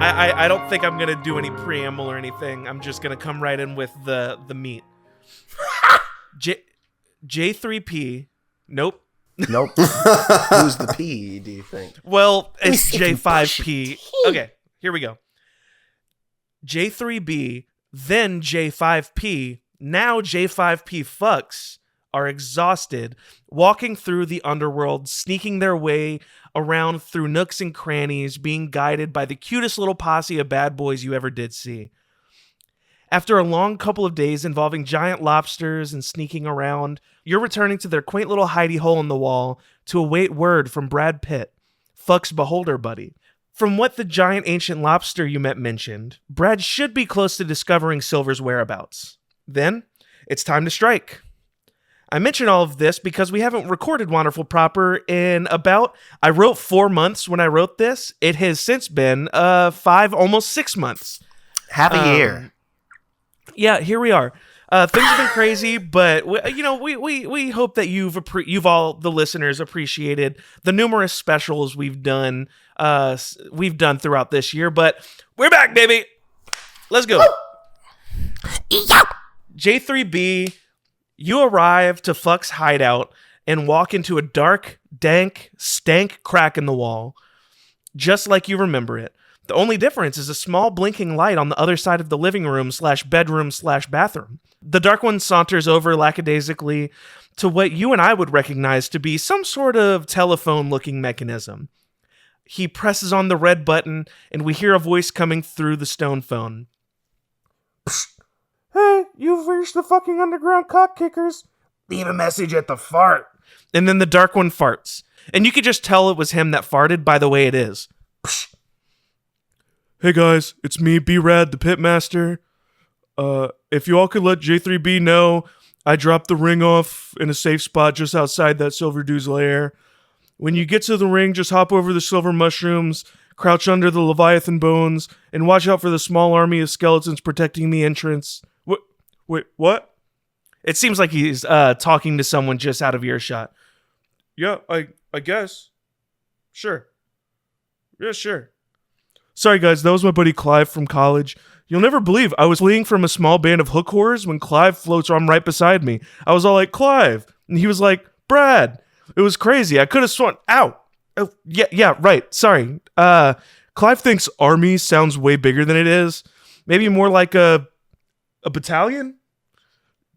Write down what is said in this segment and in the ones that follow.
I don't think I'm gonna do any preamble or anything. I'm just gonna come right in with the meat. J3P. Nope. Who's the P, do you think? Well, it's J5P. Okay, here we go. J3B, then J5P, now J5P fucks are exhausted, walking through the underworld, sneaking their way around through nooks and crannies, being guided by the cutest little posse of bad boys you ever did see. After a long couple of days involving giant lobsters and sneaking around, you're returning to their quaint little hidey hole in the wall to await word from Brad Pitt, Fuck's beholder buddy. From what the giant ancient lobster you met mentioned, Brad should be close to discovering Silver's whereabouts. Then, it's time to strike. I mention all of this because we haven't recorded Wanderful Proper in I wrote 4 months when I wrote this. It has since been 5, almost 6 months. Half a year. Yeah, here we are. Things have been crazy, but we hope that you've all the listeners appreciated the numerous specials we've done throughout this year. But we're back, baby. Let's go. J3B, you arrive to Fuck's hideout and walk into a dark, dank, stank crack in the wall, just like you remember it. The only difference is a small blinking light on the other side of the living room / bedroom / bathroom. The Dark One saunters over lackadaisically to what you and I would recognize to be some sort of telephone-looking mechanism. He presses on the red button, and we hear a voice coming through the stone phone. Hey, you've reached the fucking underground cock kickers. Leave a message at the fart. And then the Dark One farts. And you could just tell it was him that farted by the way it is. Hey guys, it's me, B-Rad, the Pitmaster. If you all could let J3B know, I dropped the ring off in a safe spot just outside that Silver Dude's lair. When you get to the ring, just hop over the silver mushrooms, crouch under the Leviathan bones, and watch out for the small army of skeletons protecting the entrance. Wait, what? It seems like he's talking to someone just out of earshot. Yeah, I guess. Sure. Yeah, sure. Sorry guys, that was my buddy Clive from college. You'll never believe I was fleeing from a small band of hook whores when Clive floats on right beside me. I was all like, Clive. And he was like, Brad. It was crazy. I could have sworn. Ow. Oh, yeah, right. Sorry. Clive thinks army sounds way bigger than it is. Maybe more like a battalion?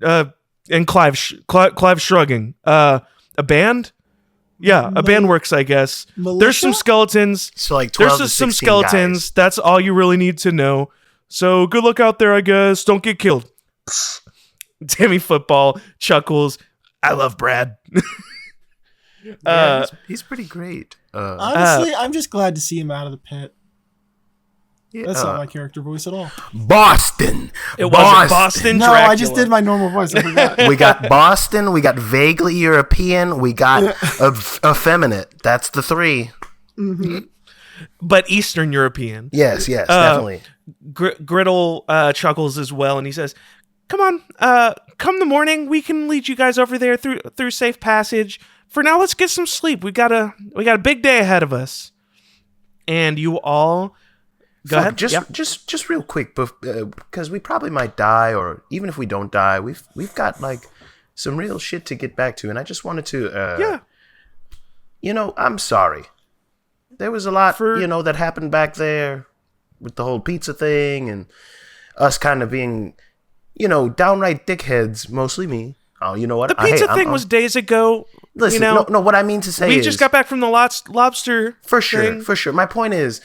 And Clive shrugging. A band? Yeah, a band works, I guess. Militia? There's some skeletons. So like 12 There's to some 16 skeletons. guys. That's all you really need to know. So good luck out there, I guess. Don't get killed. Timmy Football chuckles. I love Brad. Yeah, he's pretty great. Honestly, I'm just glad to see him out of the pit. Yeah, That's not my character voice at all. Boston. It wasn't Boston No, Dracula. I just did my normal voice. I forgot. We got Boston. We got vaguely European. We got effeminate. That's the three. Mm-hmm. But Eastern European. Yes, definitely. Griddle chuckles as well, and he says, come on, come the morning, we can lead you guys over there through safe passage. For now, let's get some sleep. We got a big day ahead of us. And you all... Go ahead. Just real quick, because we probably might die, or even if we don't die, we've got like some real shit to get back to, and I just wanted to, I'm sorry. There was a lot, that happened back there with the whole pizza thing, and us kind of being, downright dickheads. Mostly me. Oh, you know what? The pizza thing was days ago. Listen, no. What I mean to say is, we just got back from the lobster. For sure. My point is.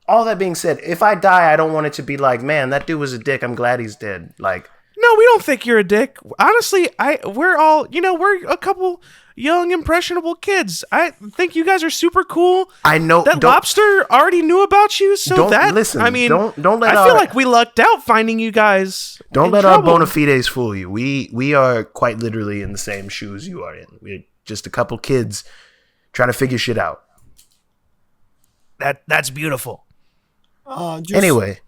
All that being said, if I die, I don't want it to be like, man, that dude was a dick. I'm glad he's dead. Like, no, we don't think you're a dick. Honestly, we're all, we're a couple young, impressionable kids. I think you guys are super cool. I know that lobster already knew about you, so don't that listen. I mean, don't let. I feel like we lucked out finding you guys. Don't let our bona fides fool you. We are quite literally in the same shoes you are in. We're just a couple kids trying to figure shit out. That's beautiful. Anyway,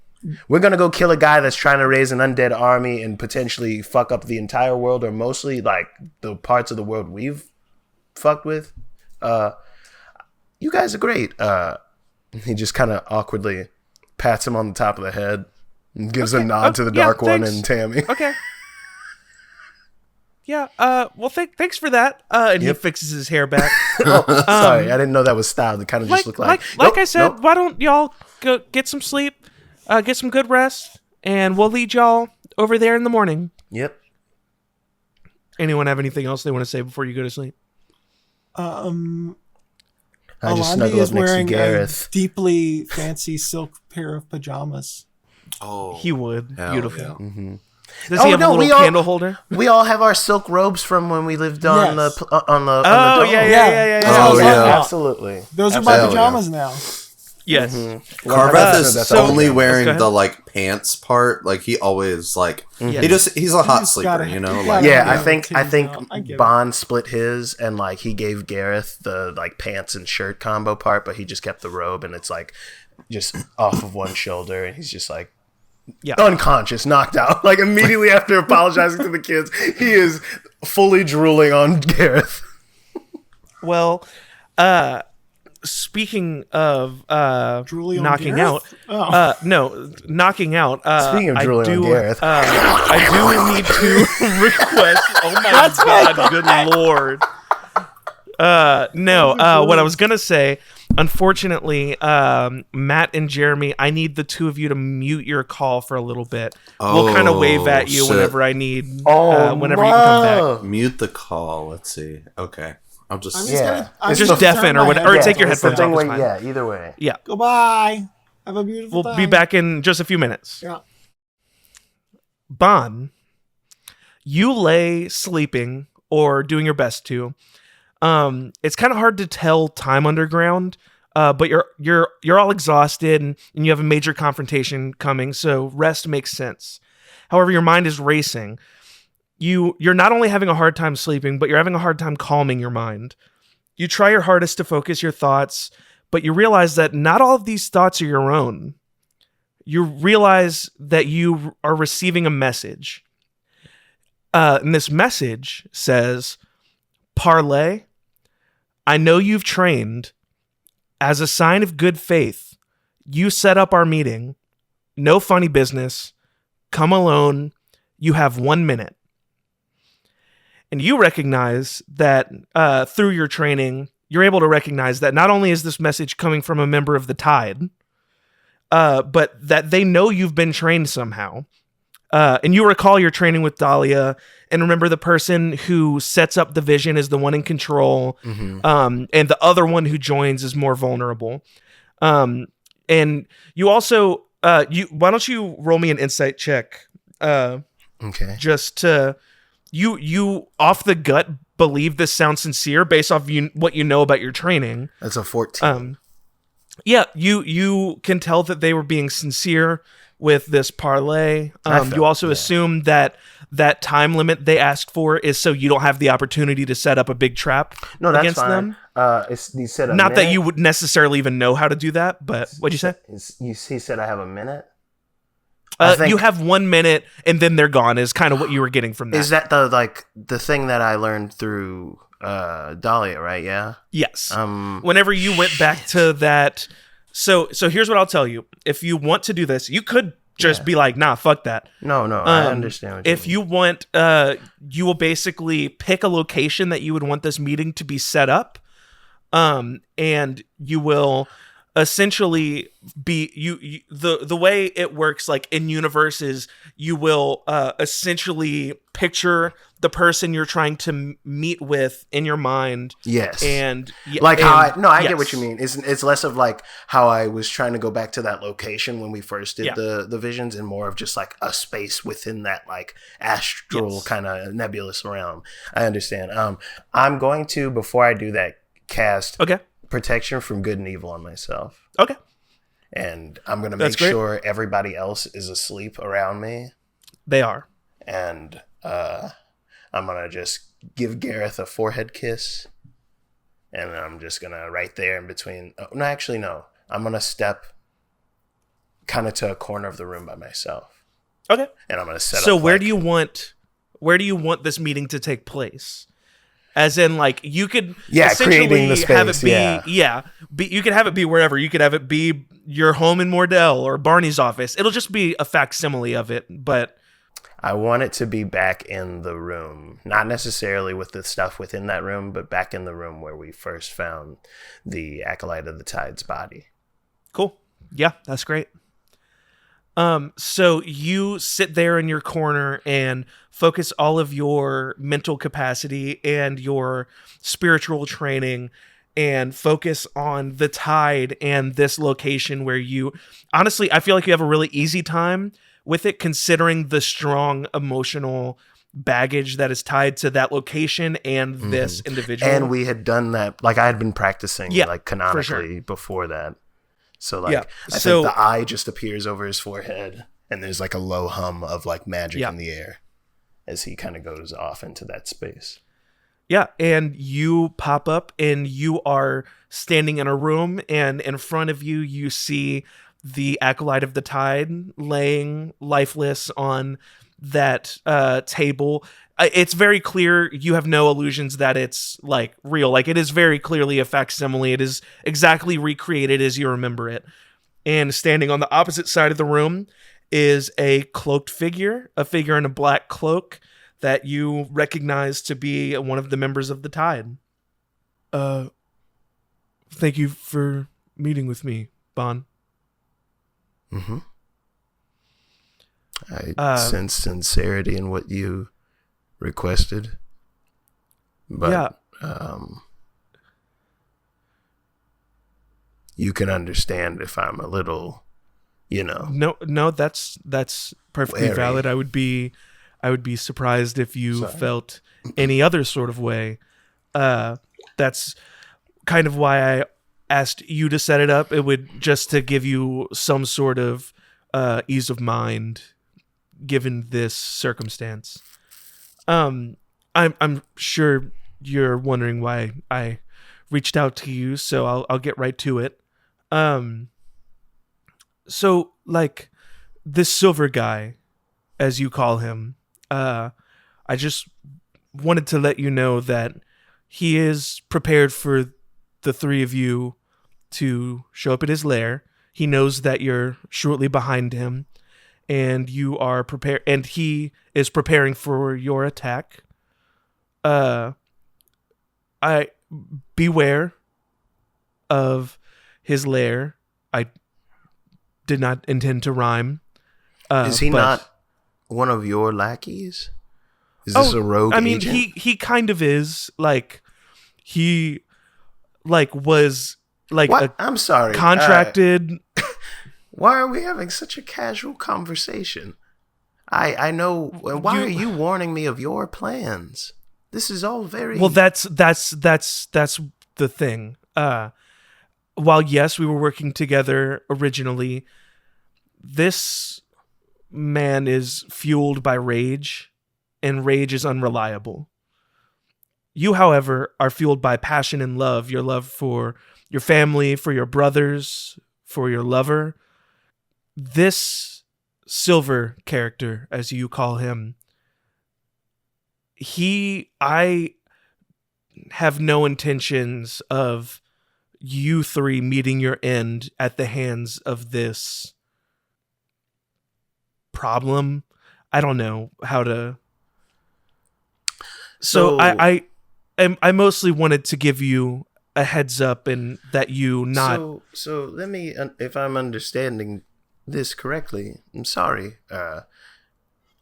we're going to go kill a guy that's trying to raise an undead army and potentially fuck up the entire world, or mostly like the parts of the world we've fucked with. You guys are great. He just kind of awkwardly pats him on the top of the head and gives a nod to the dark one and Tammy. Okay. Yeah. Well, thanks for that. And he fixes his hair back. Sorry, I didn't know that was styled. It kind of just looked like. Like I said, why don't y'all go get some sleep, get some good rest, and we'll lead y'all over there in the morning. Yep. Anyone have anything else they want to say before you go to sleep? I just Alandi snuggle is up next to wearing a Gareth. deeply fancy silk pair of pajamas. Oh, He would. hell Beautiful. yeah. Mm-hmm. Does he have a little candle holder? We all have our silk robes from when we lived on Yes. the on the Oh, dome. yeah. Oh, yeah. Absolutely. Those are my Hell yeah. pajamas now. Yes. Carveth is That's only all. wearing Go ahead. the like pants part. Like he always like Yeah. he's a hot just sleeper, gotta- you know. you Like gotta- Yeah, Yeah, I think I get it. Bond split his and like he gave Gareth the like pants and shirt combo part, but he just kept the robe and it's like just off of one shoulder and he's just like unconscious, knocked out. Like immediately after apologizing to the kids, he is fully drooling on Gareth. Well, speaking of Drooling on knocking Gareth? out, no, knocking out. Speaking of drooling on Gareth. I do need to request. Oh my God, good Lord. What I was gonna say. Unfortunately, Matt and Jeremy, I need the two of you to mute your call for a little bit. We'll kind of wave at you shit. whenever I need. Whenever you can come back. mute the call. Let's see. Okay, I'll just. I'm Just gonna deafen turn or my whatever, or head take your down. It's the headphones thing off. It's where, fine. yeah, either way. Yeah, Goodbye. Have a beautiful we'll time. be back in just a few minutes. Yeah. Bon, you lay sleeping or doing your best to. It's kind of hard to tell time underground, but you're all exhausted and you have a major confrontation coming, so rest makes sense. However, your mind is racing. You're not only having a hard time sleeping, but you're having a hard time calming your mind. You try your hardest to focus your thoughts, but you realize that not all of these thoughts are your own. You realize that you are receiving a message. And this message says, Parlay, I know you've trained. As a sign of good faith, you set up our meeting. No funny business. Come alone. You have 1 minute. And you recognize that through your training, you're able to recognize that not only is this message coming from a member of the Tide, but that they know you've been trained somehow. And you recall your training with Dahlia and remember the person who sets up the vision is the one in control. And the other one who joins is more vulnerable. And you also, why don't you roll me an insight check? Okay. Just to, you off the gut believe this sounds sincere based off what you know about your training. That's a 14. Yeah, you can tell that they were being sincere with this parlay. You also assume that time limit they asked for is so you don't have the opportunity to set up a big trap No, that's against fine. them. You said a Not minute? that you would necessarily even know how to do that, but what'd you say? He said I have a minute? I think- You have 1 minute and then they're gone is kind of what you were getting from that. Is that the thing that I learned through Dahlia, right? Yeah. Yes. Whenever you went back to that, so here's what I'll tell you. If you want to do this, you could just be like, nah, fuck that. No, I understand what you If mean. you want, you will basically pick a location that you would want this meeting to be set up, and you will essentially be the way it works like in universe is you will essentially picture the person you're trying to meet with in your mind. Yes. And like how I yes. get what you mean. It's less of like how I was trying to go back to that location when we first did the visions and more of just like a space within that like astral kind of nebulous realm. I understand. I'm going to, before I do that, cast protection from good and evil on myself. Okay. And I'm going to That's make great. sure everybody else is asleep around me. They are. And I'm going to just give Gareth a forehead kiss. And I'm just going to right there in between. Oh, no, actually, no. I'm going to step kind of to a corner of the room by myself. Okay. And I'm going to set up. So where do you want this meeting to take place? As in, like, you could creating the have it space, be, you could have it be wherever. You could have it be your home in Mordell or Barney's office. It'll just be a facsimile of it, but I want it to be back in the room, not necessarily with the stuff within that room, but back in the room where we first found the Acolyte of the Tide's body. cool. Yeah, that's great. So you sit there in your corner and focus all of your mental capacity and your spiritual training and focus on the tide and this location where you, honestly, I feel like you have a really easy time with it considering the strong emotional baggage that is tied to that location and this individual. And we had done that, like I had been practicing like canonically sure. before that. So like I So think the eye just appears over his forehead and there's like a low hum of like magic in the air as he kind of goes off into that space. yeah, and you pop up and you are standing in a room, and in front of you you see the Acolyte of the Tide laying lifeless on that table. It's very clear, you have no illusions that it's like real. Like, it is very clearly a facsimile. It is exactly recreated as you remember it. And standing on the opposite side of the room is a cloaked figure, a figure in a black cloak that you recognize to be one of the members of the Tide. Thank you for meeting with me, Bon. Mm-hmm. I sense sincerity in what you requested, but you can understand if I'm a little, No, that's perfectly wary. valid. I would be surprised if you felt any other sort of way. That's kind of why I asked you to set it up. It would just to give you some sort of ease of mind given this circumstance. I'm sure you're wondering why I reached out to you, so I'll get right to it. So like this silver guy, as you call him, I just wanted to let you know that he is prepared for the three of you to show up at his lair. He knows that you're shortly behind him, and you are prepared, and he is preparing for your attack. I beware of his lair. I did not intend to rhyme. Is he but- not one of your lackeys? Is this a rogue agent? he kind of is. Like, he was like What? I'm sorry. contracted. Why are we having such a casual conversation? I know. Why are you warning me of your plans? This is all very Well, that's the thing. While yes, we were working together originally, this man is fueled by rage, and rage is unreliable. You, however, are fueled by passion and love. Your love for your family, for your brothers, for your lover. This silver character, as you call him, I have no intentions of you three meeting your end at the hands of this problem. I don't know how to. So I mostly wanted to give you a heads up and that you not. So let me, if I'm understanding this correctly, I'm sorry.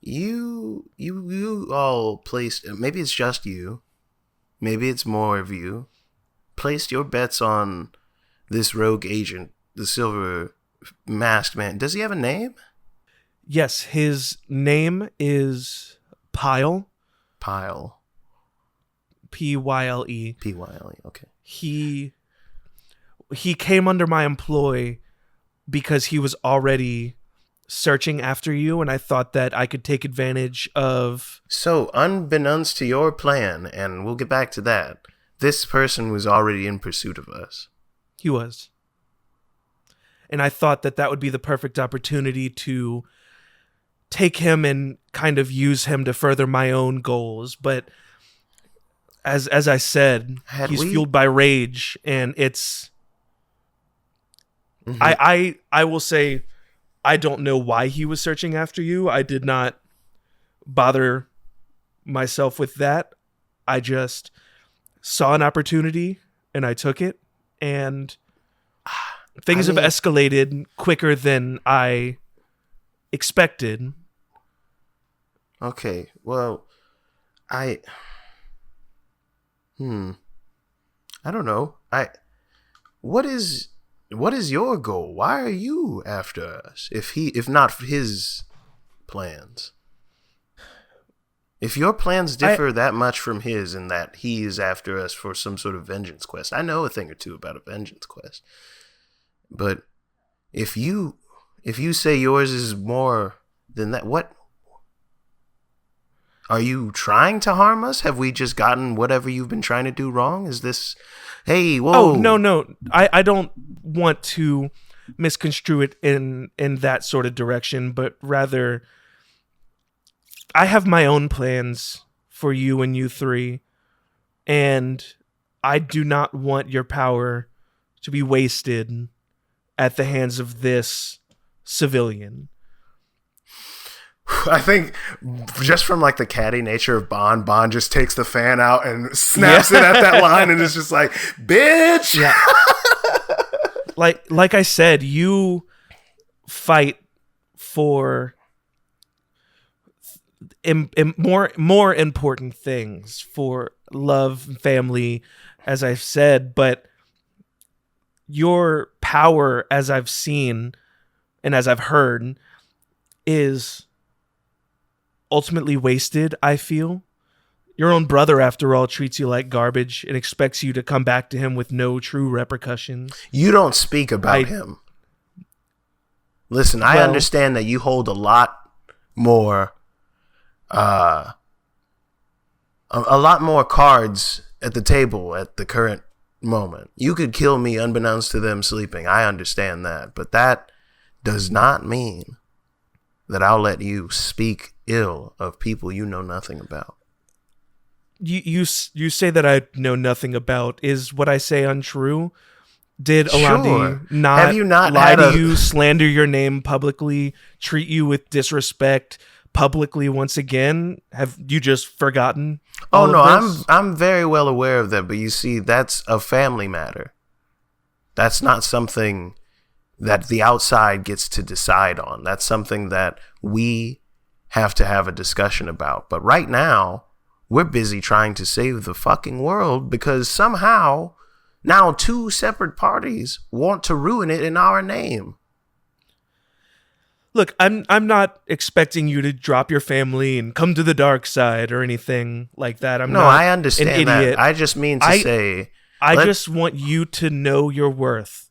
You all placed, maybe it's just you, maybe it's more of you, placed your bets on this rogue agent, the silver masked man. Does he have a name? Yes, his name is Pyle. Pyle. Pyle. Pyle. Okay. He came under my employ because he was already searching after you, and I thought that I could take advantage of. So, unbeknownst to your plan, and we'll get back to that, this person was already in pursuit of us. He was. And I thought that would be the perfect opportunity to take him and kind of use him to further my own goals. But as I said, he's fueled by rage, and it's. I will say, I don't know why he was searching after you. I did not bother myself with that. I just saw an opportunity and I took it, and things have escalated quicker than I expected. Okay, well, I don't know. What is your goal? Why are you after us? If not his plans. If your plans differ that much from his, and that he is after us for some sort of vengeance quest, I know a thing or two about a vengeance quest. But if you say yours is more than that, what? Are you trying to harm us? Have we just gotten whatever you've been trying to do wrong? Is this, hey, whoa. Oh, no. I don't want to misconstrue it in that sort of direction, but rather, I have my own plans for you and you three, and I do not want your power to be wasted at the hands of this civilian. I think just from like the catty nature of Bond just takes the fan out and snaps it at that line and is just like, bitch. Yeah. like I said, you fight for more important things, for love and family, as I've said, but your power, as I've seen and as I've heard, is ultimately wasted, I feel. Your own brother, after all, treats you like garbage and expects you to come back to him with no true repercussions. You don't speak about him. Listen, I understand that you hold a lot more cards at the table at the current moment. You could kill me unbeknownst to them sleeping. I understand that. But that does not mean that I'll let you speak ill of people you know nothing about. You say that I know nothing about. Is what I say untrue? Did Alandi not lie to you, slander your name publicly, treat you with disrespect publicly once again? Have you just forgotten? Oh no, I'm very well aware of that, but you see, that's a family matter. That's not something that the outside gets to decide on. That's something that we have to have a discussion about. But right now, we're busy trying to save the fucking world because somehow now two separate parties want to ruin it in our name. Look, I'm not expecting you to drop your family and come to the dark side or anything like that. I understand an idiot. that. I just mean to say, I just want you to know your worth.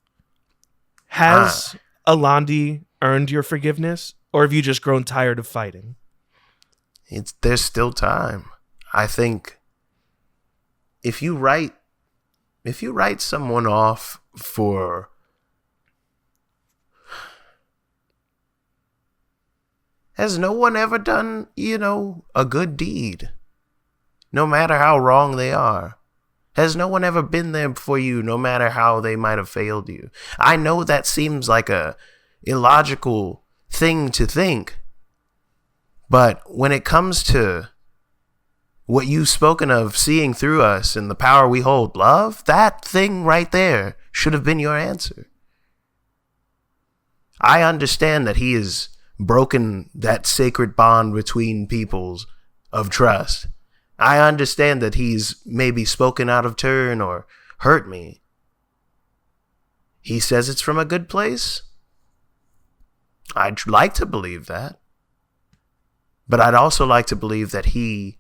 Has Alandi earned your forgiveness, or have you just grown tired of fighting? There's still time. I think if you write someone off for has no one ever done, a good deed, no matter how wrong they are? Has no one ever been there for you, no matter how they might have failed you? I know that seems like a illogical thing to think, but when it comes to what you've spoken of, seeing through us and the power we hold, love, that thing right there should have been your answer. I understand that he has broken that sacred bond between peoples of trust. I understand that he's maybe spoken out of turn or hurt me. He says it's from a good place. I'd like to believe that. But I'd also like to believe that he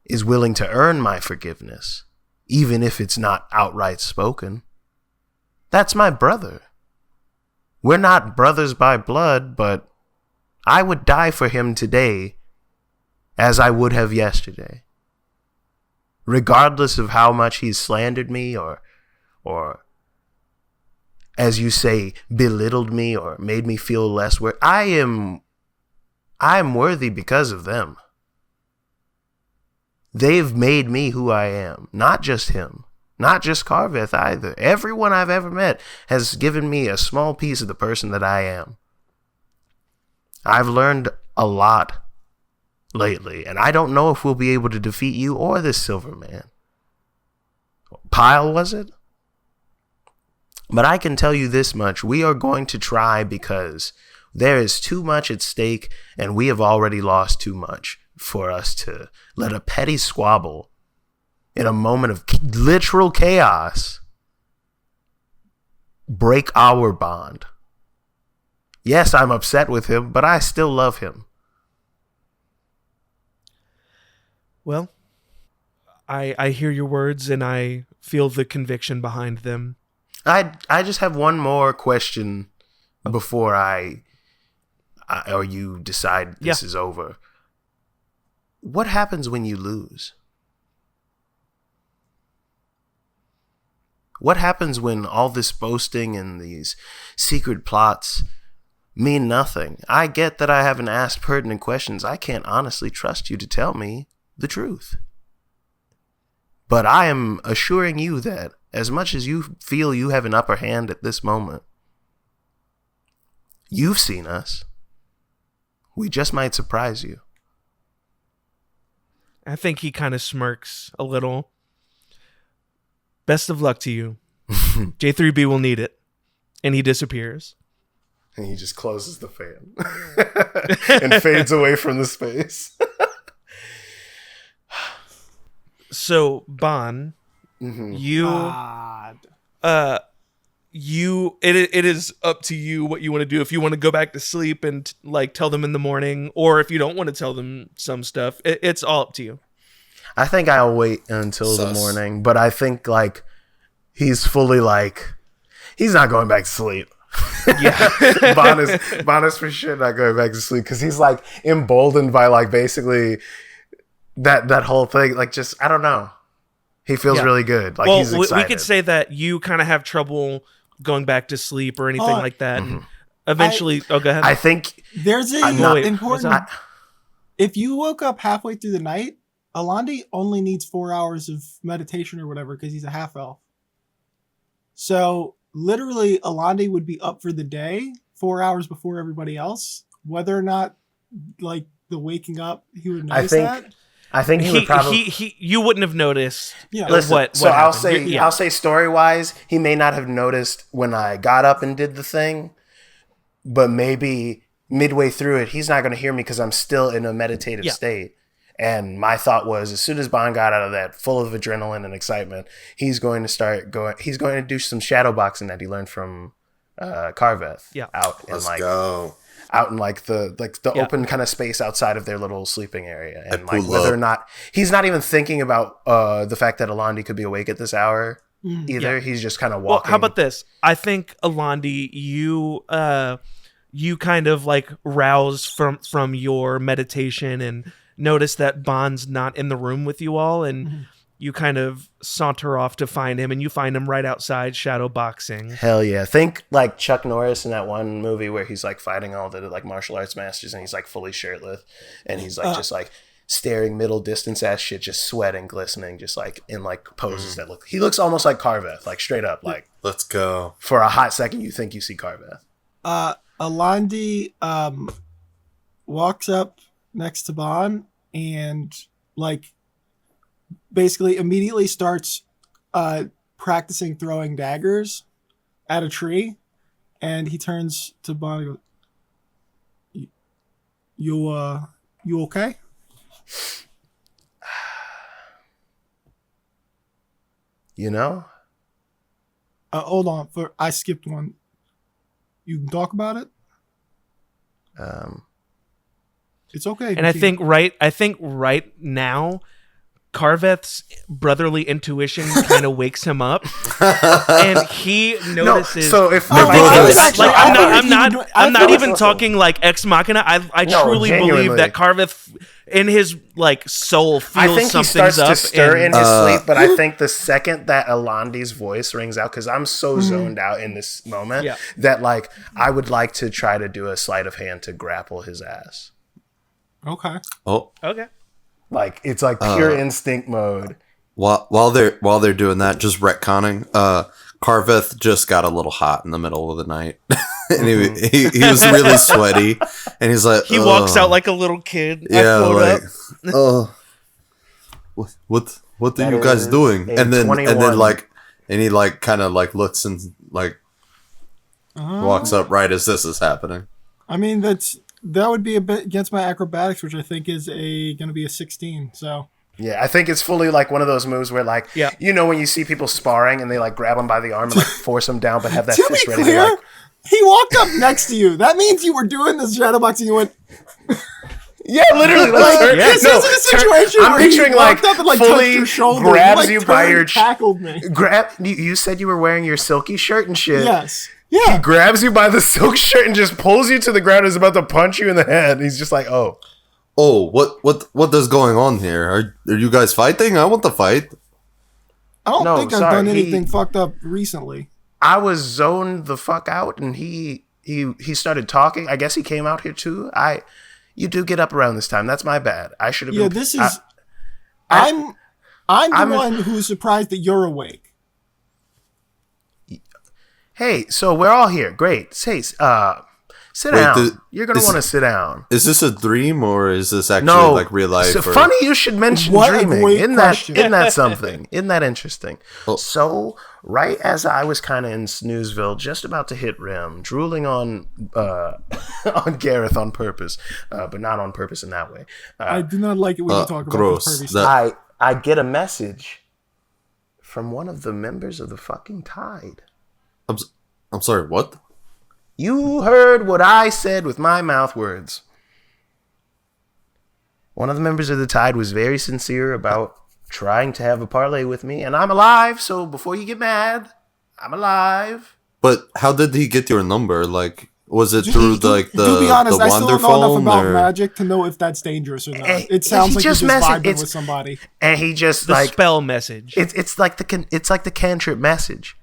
is willing to earn my forgiveness, even if it's not outright spoken. That's my brother. We're not brothers by blood, but I would die for him today as I would have yesterday. Regardless of how much he's slandered me or as you say, belittled me or made me feel less worth. I am worthy because of them. They've made me who I am. Not just him. Not just Carveth either. Everyone I've ever met has given me a small piece of the person that I am. I've learned a lot lately, and I don't know if we'll be able to defeat you or this Silver Man. Pyle, was it? But I can tell you this much. We are going to try because there is too much at stake, and we have already lost too much for us to let a petty squabble in a moment of literal chaos break our bond. Yes, I'm upset with him, but I still love him. Well, I hear your words and I feel the conviction behind them. I just have one more question before I or you decide this is over. What happens when you lose? What happens when all this boasting and these secret plots mean nothing? I get that I haven't asked pertinent questions. I can't honestly trust you to tell me the truth. But I am assuring you that as much as you feel you have an upper hand at this moment, you've seen us. We just might surprise you. I think he kind of smirks a little. Best of luck to you. J3B will need it. And he disappears. And he just closes the fan and fades away from the space. So, Bon, God. it is up to you what you want to do. If you want to go back to sleep and like tell them in the morning, or if you don't want to tell them some stuff, it's all up to you. I think I'll wait until the morning, but I think like he's fully like he's not going back to sleep. Yeah, Bon is for sure not going back to sleep because he's like emboldened by like basically that whole thing. Like just I don't know. He feels really good. Like he's excited. We could say that you kind of have trouble going back to sleep or anything like that. And eventually, go ahead. I think there's a not, important. If you woke up halfway through the night, Alandi only needs 4 hours of meditation or whatever because he's a half elf. So literally, Alandi would be up for the day 4 hours before everybody else. Whether or not, like the waking up, he would notice that. I think he would probably. You wouldn't have noticed. Yeah. Listen, what so I'll happened. say, I'll say story wise, he may not have noticed when I got up and did the thing, but maybe midway through it, he's not going to hear me because I'm still in a meditative state. And my thought was, as soon as Bond got out of that, full of adrenaline and excitement, he's going to start going. He's going to do some shadow boxing that he learned from Carveth. Yeah, Let's go. Out in like the open kind of space outside of their little sleeping area, and like whether or not he's not even thinking about the fact that Alandi could be awake at this hour either. Yeah. He's just kind of walking. Well, how about this? I think Alandi, you kind of like rouse from your meditation and notice that Bond's not in the room with you all, and you kind of saunter off to find him, and you find him right outside shadow boxing. Hell yeah. Think like Chuck Norris in that one movie where he's like fighting all the like martial arts masters and he's like fully shirtless and he's like just like staring middle distance ass shit, just sweating, glistening, just like in like poses that he looks almost like Carveth, like straight up, like let's go. For a hot second you think you see Carveth. Alandi walks up next to Bond and like basically immediately starts practicing throwing daggers at a tree, and he turns to Bond and goes, you okay? You know? Hold on, I skipped one. You can talk about it? It's okay. And I think right now, Carveth's brotherly intuition kind of wakes him up, and he notices. No, so if I'm not even talking like ex machina. I truly believe that Carveth, in his like soul, feels I think he something's starts up to stir in his sleep, but I think the second that Alandi's voice rings out, because I'm so zoned out in this moment that like I would like to try to do a sleight of hand to grapple his ass. Okay. Oh, okay. Like it's like pure instinct mode. While they're doing that, just retconning, Carveth just got a little hot in the middle of the night. And he was really sweaty, and he's like, he walks out like a little kid. Yeah, like, what are you guys doing? And then 21. and he like kind of like looks and like walks up right as this is happening. I mean, that would be a bit against my acrobatics, which I think is going to be a 16. So Yeah, I think it's fully like one of those moves where, like, you know, when you see people sparring and they like grab them by the arm and like force them down, but have that to fist be ready clear, to like. he walked up next to you. That means you were doing this shadowboxing. You went. Yeah, literally. This isn't a situation I'm where he picturing walked like up and like fully touched your shoulder. grabs He, you like, by turned, your tackled me. You said you were wearing your silky shirt and shit. Yes. He Yeah. grabs you by the silk shirt and just pulls you to the ground and is about to punch you in the head. He's just like, oh. Oh, what is going on here? Are you guys fighting? I want to fight. I don't think I've sorry, done anything fucked up recently. I was zoned the fuck out, and he started talking. I guess he came out here too. You do get up around this time. That's my bad. I should have been. Yeah, this is. I'm the one who's surprised that you're awake. Hey, so we're all here. Great. Say, sit down. You're gonna want to sit down. Is this a dream or is this actually No, like real life? So funny you should mention What a dreaming. great Isn't question. that something? Isn't that interesting? Oh. So right as I was kind of in Snoozeville, just about to hit rim, drooling on on Gareth on purpose, but not on purpose in that way. I do not like it when you talk about gross. this pervy stuff. I get a message from one of the members of the fucking Tide. I'm sorry, what? You heard what I said with my mouth words. One of the members of the Tide was very sincere about trying to have a parlay with me, and I'm alive, so before you get mad, I'm alive. But how did he get your number? Like, was it through the to be honest, I still don't know enough Wanderful about or? magic to know if that's dangerous or not. Hey, It sounds he like just you're just messaged- vibing it's- with somebody. And he just The like spell message. it's like the cantrip message.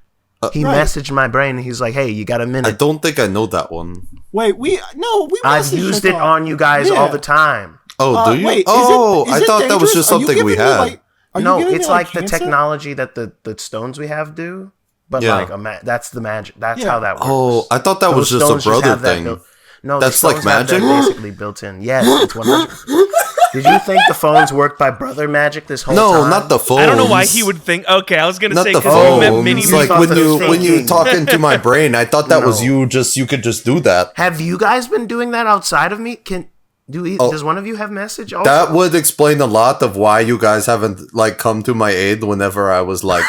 He Right. messaged my brain, and he's like, "Hey, you got a I minute?" don't think I know that one. Wait, we I've messaged used a it lot. on you guys all the time. Oh, do you? Wait, I thought that was just something we had. No, it's like the technology that the stones we have do, but Yeah. like that's the magic. That's Yeah. how that works. Oh, I thought that was Those just a stones brother have that thing. built- No, That's the like stones have that magic? basically built in. Yes, it's 100. Did you think the phones worked by brother magic this whole No, time? not the phones. I don't know why he would think. Okay, I was gonna Not say the because we met phones. many. Like thought when that it was you thinking. talk into my brain, I thought that was No. you could just do that. Have you guys been doing that outside of me? Does one of you have message? Also? That would explain a lot of why you guys haven't like come to my aid whenever I was like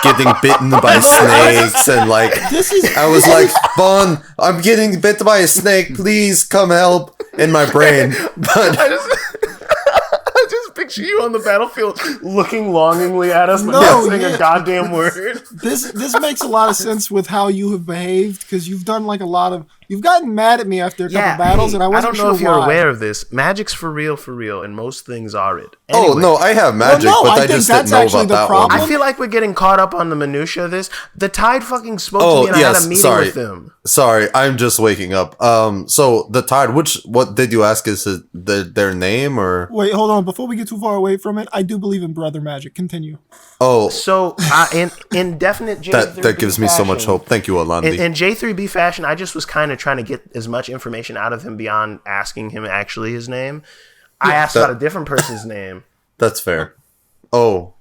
getting bitten by snakes and like I was like, Bon, I'm getting bit by a snake, please come help in my brain. But I just picture you on the battlefield looking longingly at us, but No, not saying yeah. a goddamn word. This makes a lot of sense with how you have behaved because you've done like a lot of you've gotten mad at me after a couple battles and I wasn't don't know sure if you're why. aware of this. Magic's for real, and most things are it. oh Anyway, no, I have magic, no, but I I think just didn't that's know actually about the that problem. I one. feel like we're getting caught up on the minutia of this. The Tide fucking spoke to Oh, me, and I had yes, a meeting sorry. with them. Sorry, I'm just waking up. So the Tide, what did you ask? Is it their name or? Wait, hold on. Before we get too far away from it, I do believe in brother magic. Continue. Oh, So, in definite J3B that gives me so much fashion- hope. Thank you, Alandi. In J3B fashion, I just was kind of trying to get as much information out of him beyond asking him actually his name. I asked about a different person's name. That's fair. Oh,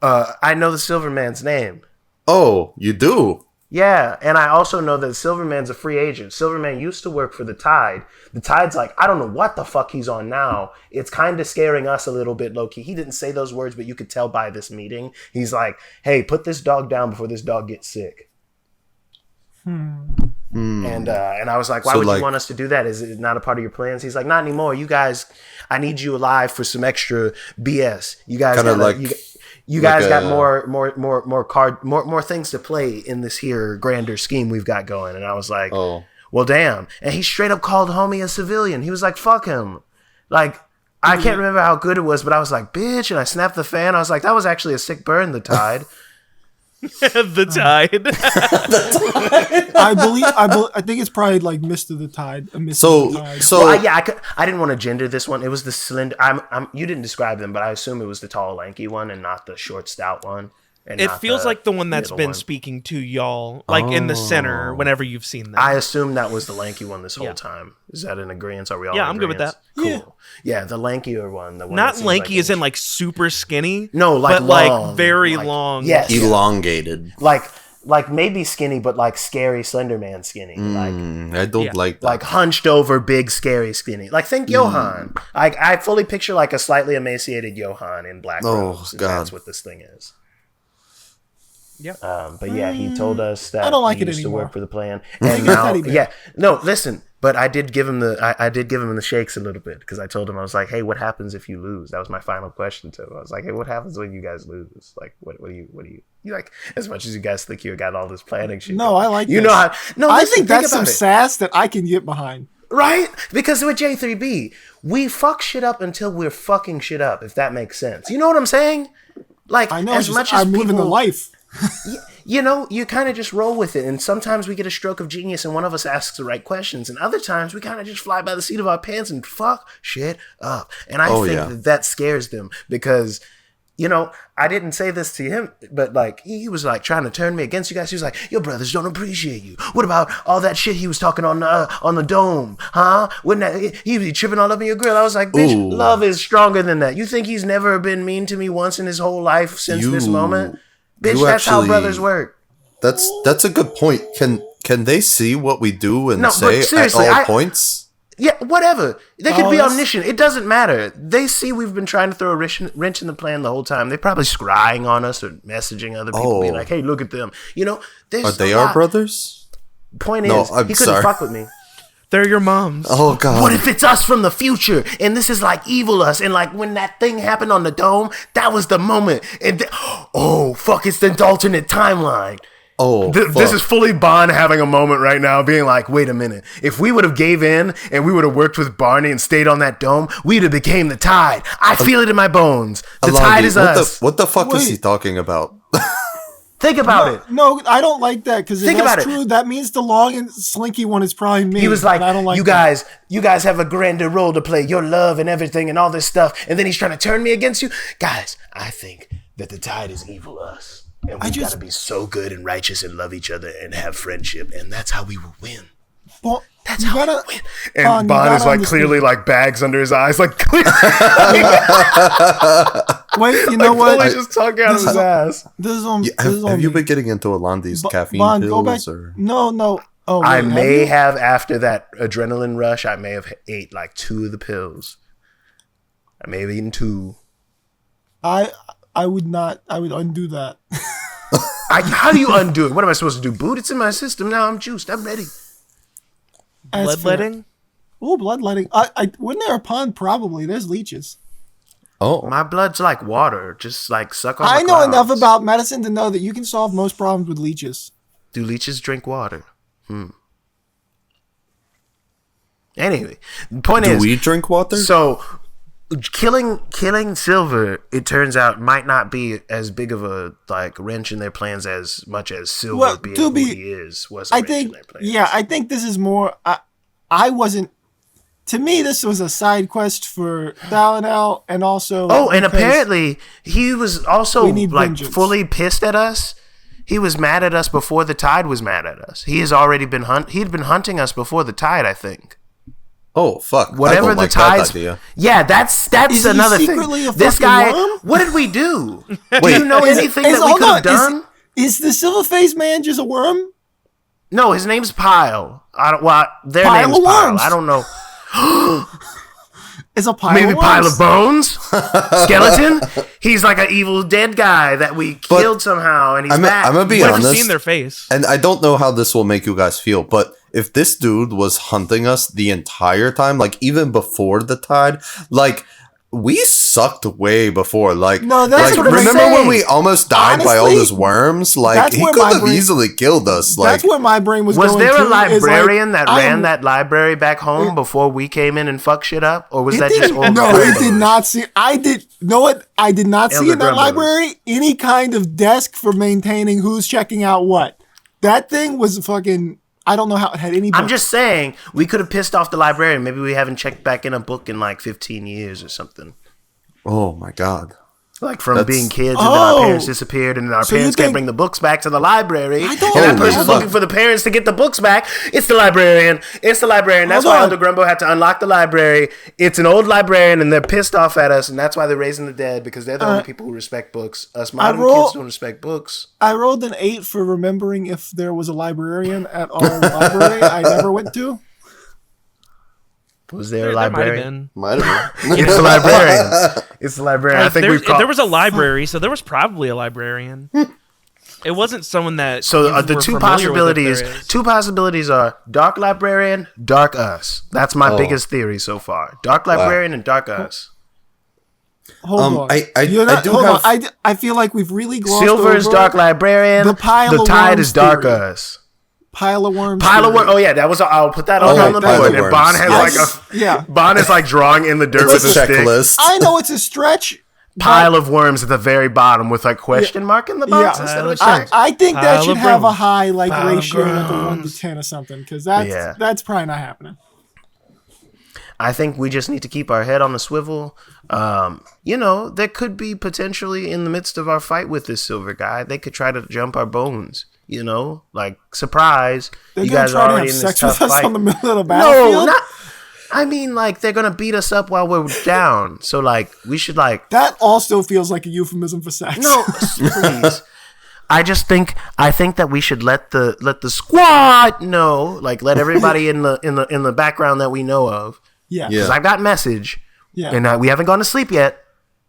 I know the Silverman's name. oh, you do. Yeah, and I also know that Silverman's a free agent. Silverman used to work for the Tide. The Tide's like, I don't know what the fuck he's on now. It's kind of scaring us a little bit, low-key. He didn't say those words, but you could tell by this meeting. He's like, hey, put this dog down before this dog gets sick. And I was like, why So, would like- you want us to do that? Is it not a part of your plans? He's like, not anymore. You guys, I need you alive for some extra BS. You guys Kinda gotta, like- you like guys got a- more things to play in this here grander scheme we've got going. And I was like, Oh, well, damn. And he straight up called homie a civilian. He was like, fuck him. Like, I can't remember how good it was, but I was like, bitch. And I snapped the fan. I was like, that was actually a sick burn, the Tide. The tide. I think it's probably like Mist of the Tide. A Mist of the Tide. I didn't want to gender this one. It was the slender. You didn't describe them, but I assume it was the tall, lanky one, and not the short, stout one. It feels like the one that's been speaking to y'all, like in the center, whenever you've seen that. I assume that was the lanky one this whole time. Is that an agreement? Are we all? Yeah, I'm good with that. Cool. Yeah, the lankier one. The one not lanky as in like super skinny. No, like but long, like very long. Yes, elongated. Like maybe skinny, but like scary Slender Man skinny. I don't like that. Like hunched over, big, scary, skinny. Like think Johan. I fully picture like a slightly emaciated Johan in Black Rose. God, that's what this thing is. Yep. But yeah, he told us that I don't like he it used anymore. to work for the plan. And now, listen. But I did give him the shakes a little bit because I told him, I was like, hey, what happens if you lose? That was my final question to him. I was like, hey, what happens when you guys lose? Like, what do you like? As much as you guys think you got all this planning shit. No, I like. Know how? No, I listen, think that's some about it. sass that I can get behind. Right? Because with J3B, we fuck shit up until we're fucking shit up. If that makes sense, you know what I'm saying? Like, I know. as much as I'm living the life. You know, you kind of just roll with it. And sometimes we get a stroke of genius and one of us asks the right questions. And other times we kind of just fly by the seat of our pants and fuck shit up. And I think that scares them because, you know, I didn't say this to him, but like he was like trying to turn me against you guys. He was like, your brothers don't appreciate you. What about all that shit he was talking on the dome? Huh? Wouldn't that he be tripping all over your grill? I was like, bitch, love is stronger than that. You think he's never been mean to me once in his whole life since this moment? Bitch, that's how brothers work. That's a good point. Can they see what we do and say at all points? Yeah, whatever. They could be omniscient. It doesn't matter. They see we've been trying to throw a wrench in the plan the whole time. They're probably scrying on us or messaging other people, being like, hey, look at them. You know, are they our brothers? Point is, he couldn't fuck with me. They're your moms. Oh, God. What if it's us from the future and this is like evil us? And like when that thing happened on the dome, that was the moment. And oh, fuck, it's the alternate timeline. Oh, this is fully Bond having a moment right now, being like, wait a minute. If we would have gave in and we would have worked with Barney and stayed on that dome, we'd have became the tide. I feel it in my bones. The tide is us. What the fuck is he talking about? Think about it. No, I don't like that because if that's true, that means the long and slinky one is probably me. He was like, I don't like you guys have a grander role to play, your love and everything and all this stuff. And then he's trying to turn me against you. Guys, I think that the tide is evil us. And we gotta be so good and righteous and love each other and have friendship. And that's how we will win. Well, that's how we will win. And Bond is like clearly like bags under his eyes. Like clearly. Wait, you know what? Just talking out of his ass. Have you been getting into Alandi's caffeine pills? Go back. Or? No. Oh, wait, I may have after that adrenaline rush. I may have ate like 2 of the pills. I may have eaten 2. I would not. I would undo that. How do you undo it? What am I supposed to do? Boot? It's in my system now. I'm juiced. I'm ready. Bloodletting? Oh, bloodletting. I wouldn't there a pond? Probably. There's leeches. Oh, my blood's like water. Just like suck on. I the know clouds. enough about medicine to know that you can solve most problems with leeches. Do leeches drink water? Anyway, the point is, do we drink water? So, killing Silver, it turns out, might not be as big of a like wrench in their plans as much as Silver being who he is was. A wrench in their plans. Yeah, I think this is more. I wasn't. To me, this was a side quest for Thalanel, and also. Oh, and apparently he was also like vengeance. Fully pissed at us. He was mad at us before the tide was mad at us. He has already been he'd been hunting us before the tide, I think. Oh fuck! Whatever I don't the like tides. that idea. Yeah, that's is another he thing. A this guy. worm? What did we do? Wait, do you know anything that we could have done? Is the silver-faced man just a worm? No, his name's Pyle. Their Pile name's of Pyle. worms. I don't know. Is a pile Maybe of pile worms. of bones, skeleton. He's like an evil dead guy that we killed somehow, and he's back. I'm gonna be You've honest. never seen their face, and I don't know how this will make you guys feel, but if this dude was hunting us the entire time, like even before the tide, like we sucked way before. Like, No, that's what I'm remember saying. when we almost died by all Honestly, those worms? Like, that's he where could my have brain- easily killed us. Like, That's where my brain was Was going there a to, is like, librarian that I ran am- that library back home before we came in and fucked shit up? Or was It that just didn't- old no, it Grandpa? did not see. I did. Know what? I did not see Elder in that Grumbos. library any kind of desk for maintaining who's checking out what. That thing was fucking. I don't know how it had any. I'm books. just saying, we could have pissed off the librarian. Maybe we haven't checked back in a book in like 15 years or something. oh my god. Like from That's- being kids, and then our Oh. parents disappeared, and then our So you parents can't think- bring the books back to the library. I don't And that Holy person's fuck. looking for the parents to get the books back. It's the librarian. It's the librarian. That's Hold why on. Elder Grumbo had to unlock the library. It's an old librarian, and they're pissed off at us, and that's why they're raising the dead, because they're the only people who respect books. Us modern kids don't respect books. I rolled an 8 for remembering if there was a librarian at our library I never went to. Was there a There might have librarian? been. Might have been. It's the librarian. It's the librarian. I think There- we've caught. there was a library, so there was probably a librarian. It wasn't someone that. So you the were two familiar with, if there is. possibilities are dark librarian, dark us. That's my Oh. biggest theory so far. Dark librarian and dark us. Hold on. I do hold have- on. I feel like we've really glossed Silver is over dark librarian. the Pyle the of tide Worms is dark theory. us. Pile of worms. Pile of theory. worms. Oh yeah, that was. I'll put that on Okay, the Pile board. of And Bond has Worms, like yes. a. Yeah. Bond is like drawing in the dirt with It's a a stick. checklist. I know it's a stretch. Pile of worms at the very bottom with like question mark in the box Yeah. instead of a Pile of check. I think that Pile should of have a worms. high like Pile of ratio, like a 1 worms. to 10 or something, because that's probably not happening. I think we just need to keep our head on the swivel. There could be potentially in the midst of our fight with this silver guy, they could try to jump our bones. Like surprise, They're you gonna guys try are to already have in this sex tough with us fight. on the middle of the battlefield. No, not. I mean, like they're gonna beat us up while we're down. So like we should like That also feels like a euphemism for sex. no, please. I think that we should let the squad know, like let everybody in the background that we know of. yeah, Yeah. Because I've got message, yeah. and we haven't gone to sleep yet,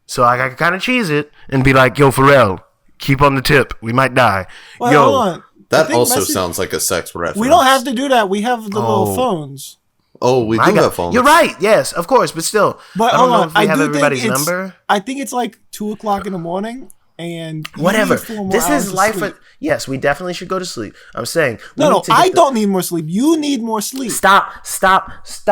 so I can kind of cheese it and be like, "Yo, Pharrell, keep on the tip. We might die." Well, Yo, hold on. I That think also message- sounds like a sex reference. We don't have to do that. We have the little Oh. phones. Oh, we I do got- have phones. You're right. Yes, of course, but still, But I hold don't know on, if we I have do everybody's think it's, number. I think it's like 2:00 in the morning, and you Whatever. need 4 more This hours is of life. sleep. Yes, we definitely should go to sleep. I'm saying. we No, need to get I the- don't need more sleep. You need more sleep. Stop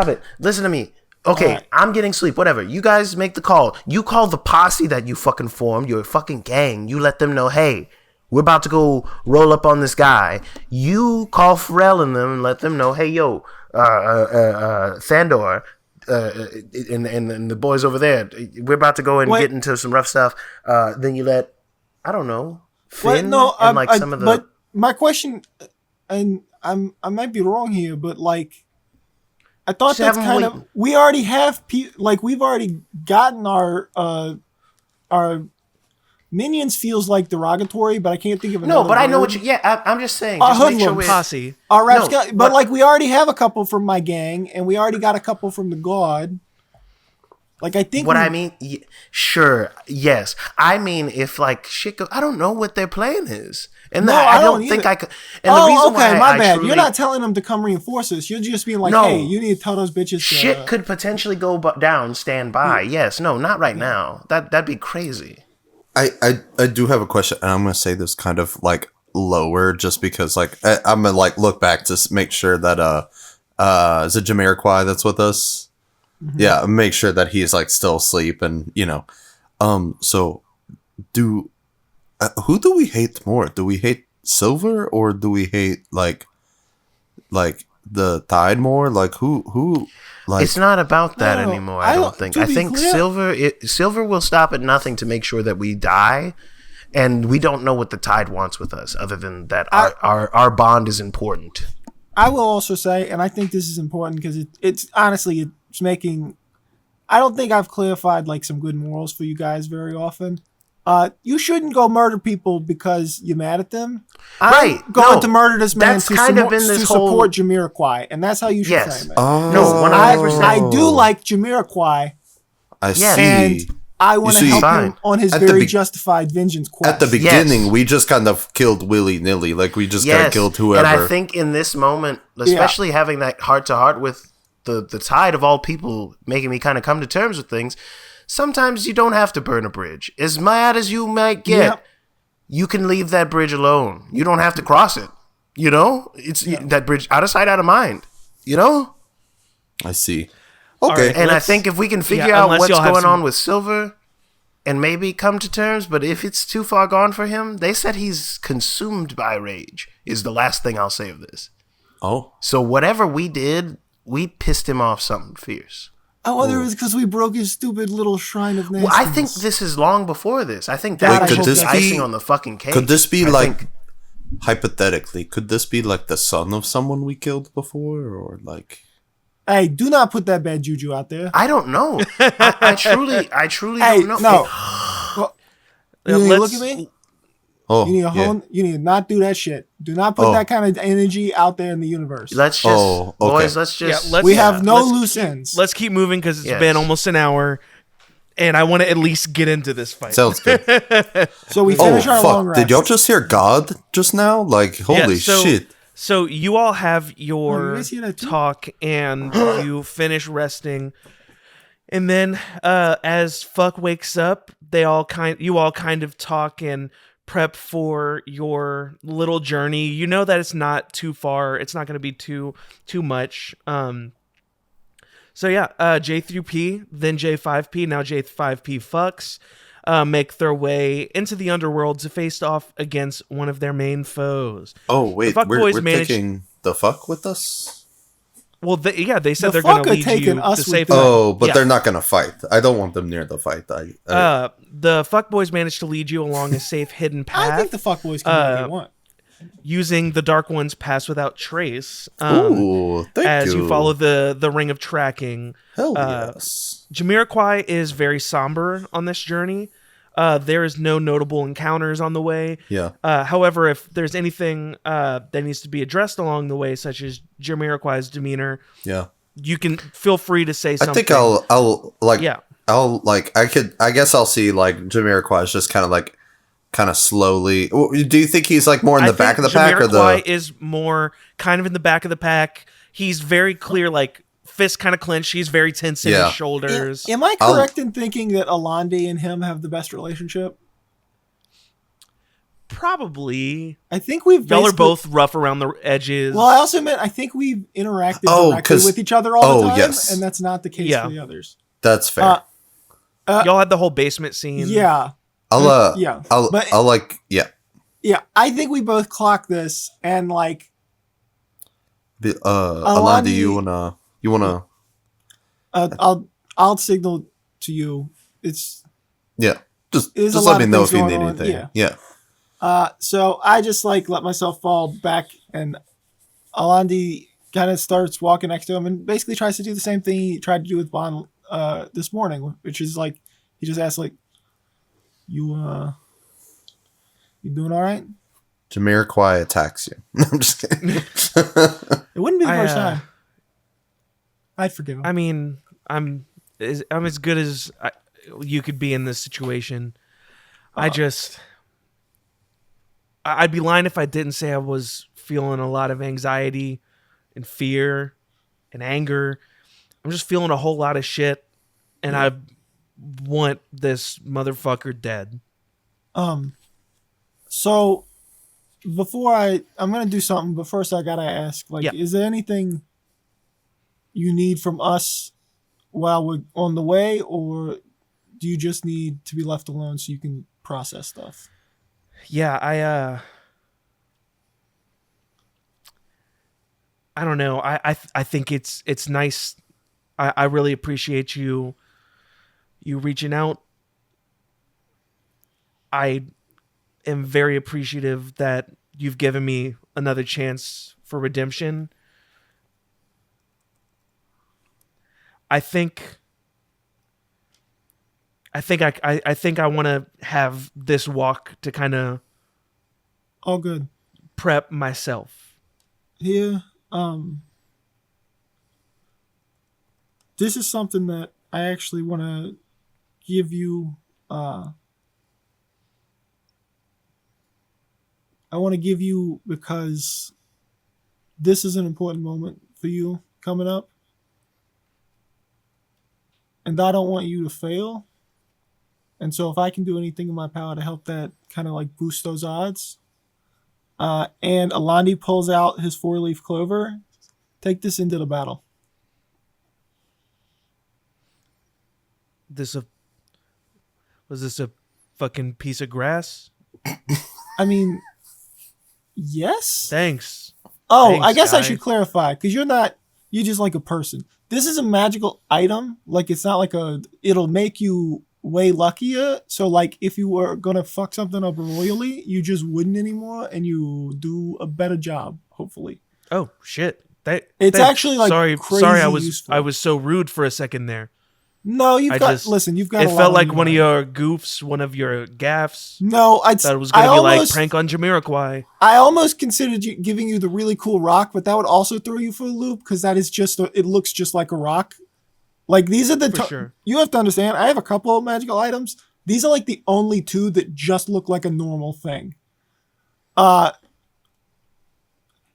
it. Listen to me. Okay, Alright. I'm getting sleep. Whatever. You guys make the call. You call the posse that you fucking formed, your fucking gang. You let them know, hey, we're about to go roll up on this guy. You call Pharrell and them and let them know, hey, yo, Thandor, and the boys over there, we're about to go and Wait. get into some rough stuff. Then you let, I don't know, But Finn no, and like some of the. But my question, and I might be wrong here, but like, I thought Just that's have 'em kind of wait. we already have like we've already gotten our minions feels like derogatory, but I can't think of no, another but I know word. what you. Yeah, I'm just saying. Our Just make sure hoodlums. we're. Posse. Our No, but but- like we already have a couple from my gang, and we already got a couple from the god. Like I think What we- I mean, sure, yes. I mean, if like shit go, I don't know what their plan is, and No, I I don't don't think either. I could. And the reason okay, why my I bad. truly, You're not telling them to come reinforce us. You're just being like, No. hey, you need to tell those bitches. shit could potentially go down. Stand by. Yes, no, not right now. That'd be crazy. I do have a question, and I'm gonna say this kind of like lower, just because like I'm gonna like look back to make sure that is it Jamiroquai that's with us? Yeah, make sure that he's like still asleep, and so do who do we hate more? Do we hate Silver, or do we hate like the Tide more? Like who like It's not about that No, anymore. I don't think. to I be think clear- Silver will stop at nothing to make sure that we die. And we don't know what the Tide wants with us, other than that our bond is important. I will also say, and I think this is important because it's honestly it's making. I don't think I've clarified like some good morals for you guys very often. You shouldn't go murder people because you're mad at them. Right. I'm going No, to murder this man that's to, kind of in this whole- support Jamiroquai, and that's how you should Yes. frame it. No, 100%. I do like Jamiroquai, I Yes. see. and I want to see, help fine. him on his At the very be- justified vengeance quest. At the beginning, we just kind of killed willy-nilly. Like, we just kind of killed whoever. And I think in this moment, especially having that heart-to-heart with the Tide of all people, making me kind of come to terms with things, sometimes you don't have to burn a bridge. As mad as you might get, you can leave that bridge alone. You don't have to cross it. You know? It's that bridge out of sight, out of mind. You know? I see. Okay. Right, And I think if we can figure out what's going on with Silver and maybe come to terms, but if it's too far gone for him, they said he's consumed by rage, is the last thing I'll say of this. Oh. So whatever we did, we pissed him off something fierce. I wonder if it's because we broke his stupid little shrine of nastiness. Well, I think this is long before this. I think that was just icing on the fucking cake. Could this be hypothetically, could this be like the son of someone we killed before? Or like... Hey, do not put that bad juju out there. I don't know. I truly don't know. No. Well, you need to look at me? Oh, you need to not do that shit. Do not put that kind of energy out there in the universe. Let's just, boys, let's just... we have no loose ends. Let's keep moving because it's been almost an hour, and I want to at least get into this fight. Sounds good. So we finish our long rest. Did y'all just hear God just now? Like, holy shit. So you all have your talk, and you finish resting, and then as Fuck wakes up, you all kind of talk and prep for your little journey. You know that it's not too far. It's not going to be too much. So yeah, J through P, then J5P, now J5P fucks, make their way into the underworld to face off against one of their main foes. Oh wait, we're taking the fuck with us? Well, they said they're going to lead you to safe. Oh, but they're not going to fight. I don't want them near the fight. The fuckboys managed to lead you along a safe hidden path. I think the fuckboys can do what they want. Using the Dark One's pass without trace. Ooh, thank you follow the ring of tracking. Hell yes. Jamiroquai is very somber on this journey. There is no notable encounters on the way. Yeah. However, if there's anything that needs to be addressed along the way, such as Jamiroquai's demeanor, you can feel free to say something. I think I guess I'll see like Jamiroquai's just kind of slowly. Do you think he's like more in the back of the pack, or Jamiroquai is more kind of in the back of the pack? He's very clear, like fists kind of clenched. He's very tense in his shoulders. Am I correct in thinking that Alandi and him have the best relationship? Probably. I think y'all are both rough around the edges. Well, I also meant I think we've interacted directly with each other all the time, and that's not the case for the others. That's fair. Y'all had the whole basement scene. Yeah. Yeah, I think we both clock this, and like, Alandi, you wanna? I'll signal to you. It's just let me know if you need anything. Yeah. So I just like let myself fall back, and Alandi kind of starts walking next to him, and basically tries to do the same thing he tried to do with Bond this morning, which is like he just asks like, You doing all right? Jamiroquai attacks you. I'm just kidding. It wouldn't be the first time. I'd forgive him. I mean, I'm as good as you could be in this situation. I'd be lying if I didn't say I was feeling a lot of anxiety and fear and anger. I'm just feeling a whole lot of shit, and I want this motherfucker dead. So before I'm gonna do something, but first I gotta ask, like, is there anything you need from us while we're on the way, or do you just need to be left alone so you can process stuff? Yeah, I don't know. I think it's nice. I really appreciate you reaching out. I am very appreciative that you've given me another chance for redemption. I think I want to have this walk to kind of all good prep myself. Yeah. This is something that I actually want to give you. I want to give you because this is an important moment for you coming up. And I don't want you to fail. And so if I can do anything in my power to help that kind of like boost those odds, and Alandi pulls out his 4-leaf clover, take this into the battle. Was this a fucking piece of grass? I mean, yes. Thanks. Oh, Thanks, I guess I guy. should clarify, because you're just like a person. This is a magical item. Like, it's not like it'll make you way luckier. So, like, if you were going to fuck something up royally, you just wouldn't anymore, and you do a better job, hopefully. Oh, shit. It's actually, like, crazy sorry, useful. I was so rude for a second there. No, you've got a lot. It felt like one of your goofs, one of your gaffes. No, that was going to be like prank on Jamiroquai. I almost considered giving you the really cool rock, but that would also throw you for a loop because that is it looks just like a rock. Like these are sure. You have to understand. I have a couple of magical items. These are like the only two that just look like a normal thing.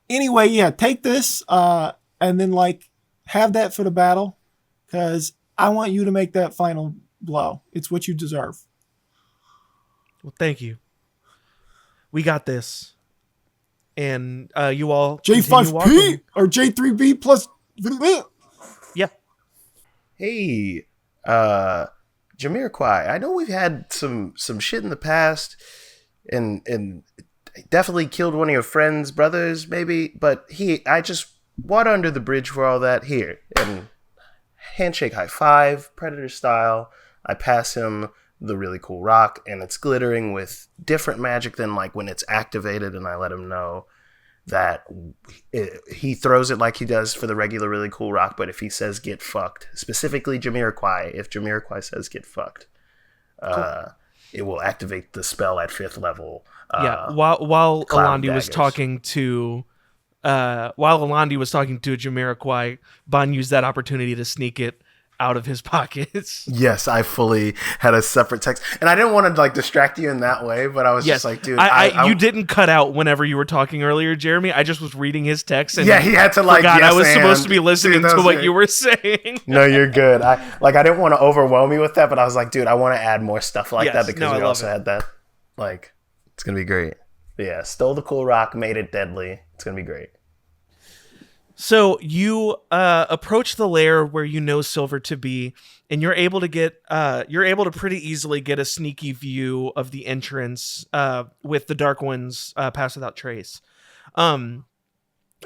Anyway, yeah, take this and then like have that for the battle because I want you to make that final blow. It's what you deserve. Well, thank you. We got this. And you all J5P or J3B plus. Yeah. Hey, Jamiroquai, I know we've had some shit in the past and definitely killed one of your friends' brothers, maybe, but I just water under the bridge for all that here. And handshake high five, Predator style. I pass him the really cool rock, and it's glittering with different magic than like when it's activated, and I let him know that he throws it like he does for the regular really cool rock, but if he says get fucked, specifically Jamiroquai, if Jamiroquai says get fucked, cool. It will activate the spell at 5th level. While Alandi was daggers. talking to Jamiroquai, Bon used that opportunity to sneak it out of his pockets. Yes, I fully had a separate text, and I didn't want to like distract you in that way, but I was just like, dude, you didn't cut out whenever you were talking earlier, Jeremy. I just was reading his text, and he had to like. Forgot yes, I was supposed to be listening to what great. you were saying. No, you're good. I didn't want to overwhelm you with that, but I was like, dude, I want to add more stuff like that because we also had that. Like, it's gonna be great. But yeah, stole the cool rock, made it deadly. It's gonna be great. So you approach the lair where you know Silver to be, and you're able to pretty easily get a sneaky view of the entrance with the Dark Ones pass without trace.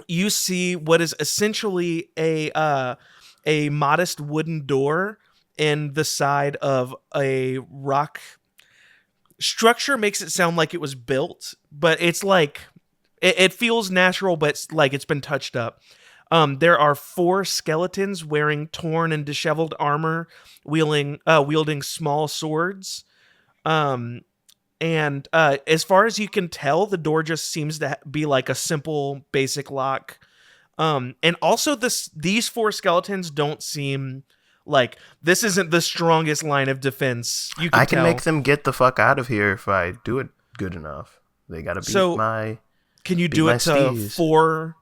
You see what is essentially a modest wooden door in the side of a rock structure. Makes it sound like it was built, but it's like it feels natural, but like it's been touched up. There are 4 skeletons wearing torn and disheveled armor, wielding small swords. And as far as you can tell, the door just seems to be like a simple, basic lock. And also these 4 skeletons don't seem like this isn't the strongest line of defense. I can make them get the fuck out of here if I do it good enough. They gotta beat my. Can you do it to 4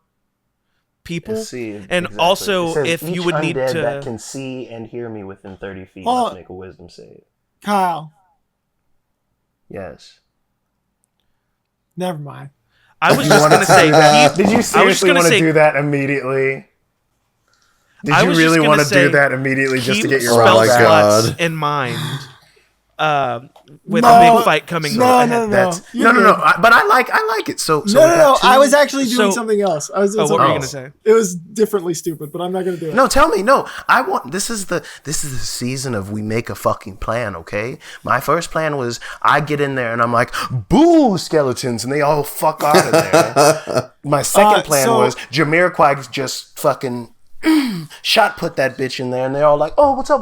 people? And exactly. Also, if you would need to that can see and hear me within 30 feet, must make a wisdom save. Kyle. Yes. Never mind. I was just going to say, did you seriously want to do that immediately? Did you really want to do that immediately just to get your spell slots in mind? With a big fight coming up. No. But I like it. So no. I was actually doing something else. What were you going to say? It was differently stupid, but I'm not going to do it. No, tell me. No, I want. This is the season of we make a fucking plan. Okay, my first plan was I get in there and I'm like, boo, skeletons, and they all fuck out of there. My second plan was Jamiroquai just fucking shot put that bitch in there, and they're all like, oh, what's up?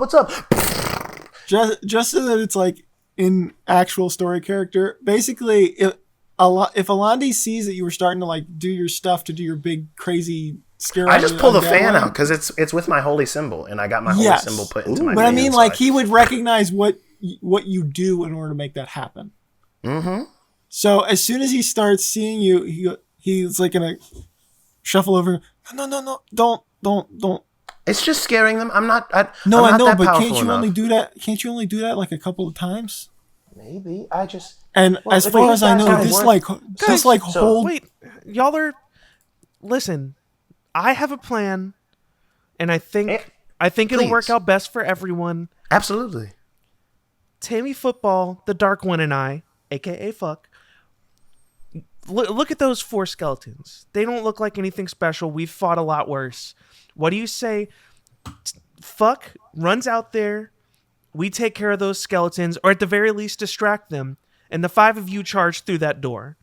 Just so that it's like in actual story character. Basically, if Alandi sees that you were starting to like do your stuff to do your big crazy scare, I just pull the fan out because it's with my holy symbol, and I got my holy symbol put into my. But I mean, like he would recognize what you do in order to make that happen. Mm-hmm. So as soon as he starts seeing you, he's like gonna shuffle over. No, don't. It's just scaring them. I'm not. I'm No, not I know, that but powerful can't you enough. only do that? Can't you only do that like a couple of times? Maybe I just. And Well, as if far these as I guys know, don't this work- hold. Wait, y'all are. Listen, I have a plan, and I think it'll work please. out best for everyone. Absolutely. Tammy Football, the Dark One, and I, aka Fuck. Look at those 4 skeletons. They don't look like anything special. We've fought a lot worse. What do you say? Fuck runs out there. We take care of those skeletons, or at the very least distract them, and the 5 of you charge through that door.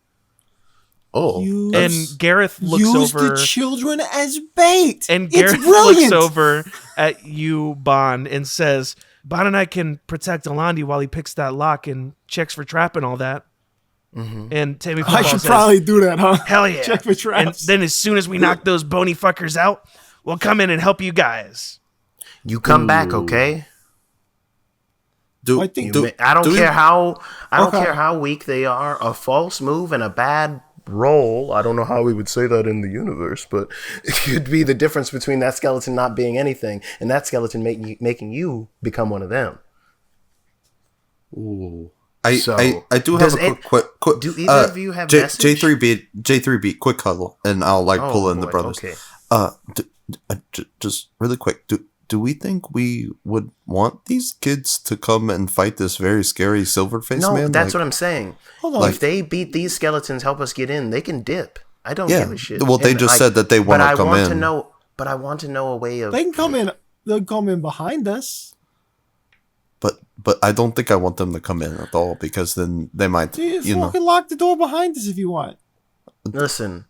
Oh, And Gareth looks Use over. the children as bait. And It's Gareth brilliant. looks over at you, Bond, and says, Bond and I can protect Alandi while he picks that lock and checks for trap and all that. Mm-hmm. And Tammy Football I should says, probably do that, huh? hell yeah. Check for traps. And then as soon as we knock those bony fuckers out, we'll come in and help you guys. You come back, okay? I think- I don't care Okay. how weak they are. A false move and a bad roll. I don't know how we would say that in the universe, but it could be the difference between that skeleton not being anything and that skeleton making you become one of them. Ooh. So, I do does have a quick. do either of you have message? J3B, quick huddle, and I'll pull in the boy, brothers. okay. Just really quick. Do we think we would want these kids to come and fight this very scary silver face No, man? that's what I'm saying. Hold on. If they beat these skeletons, help us get in, they can dip. I don't Yeah. give a shit. Well, they just said that they but wanna I come want in. To know, but I want to know a way of. They can come in. They'll come in behind us. But I don't think I want them to come in at all because then they might, You fucking lock the door behind us if you want. Listen.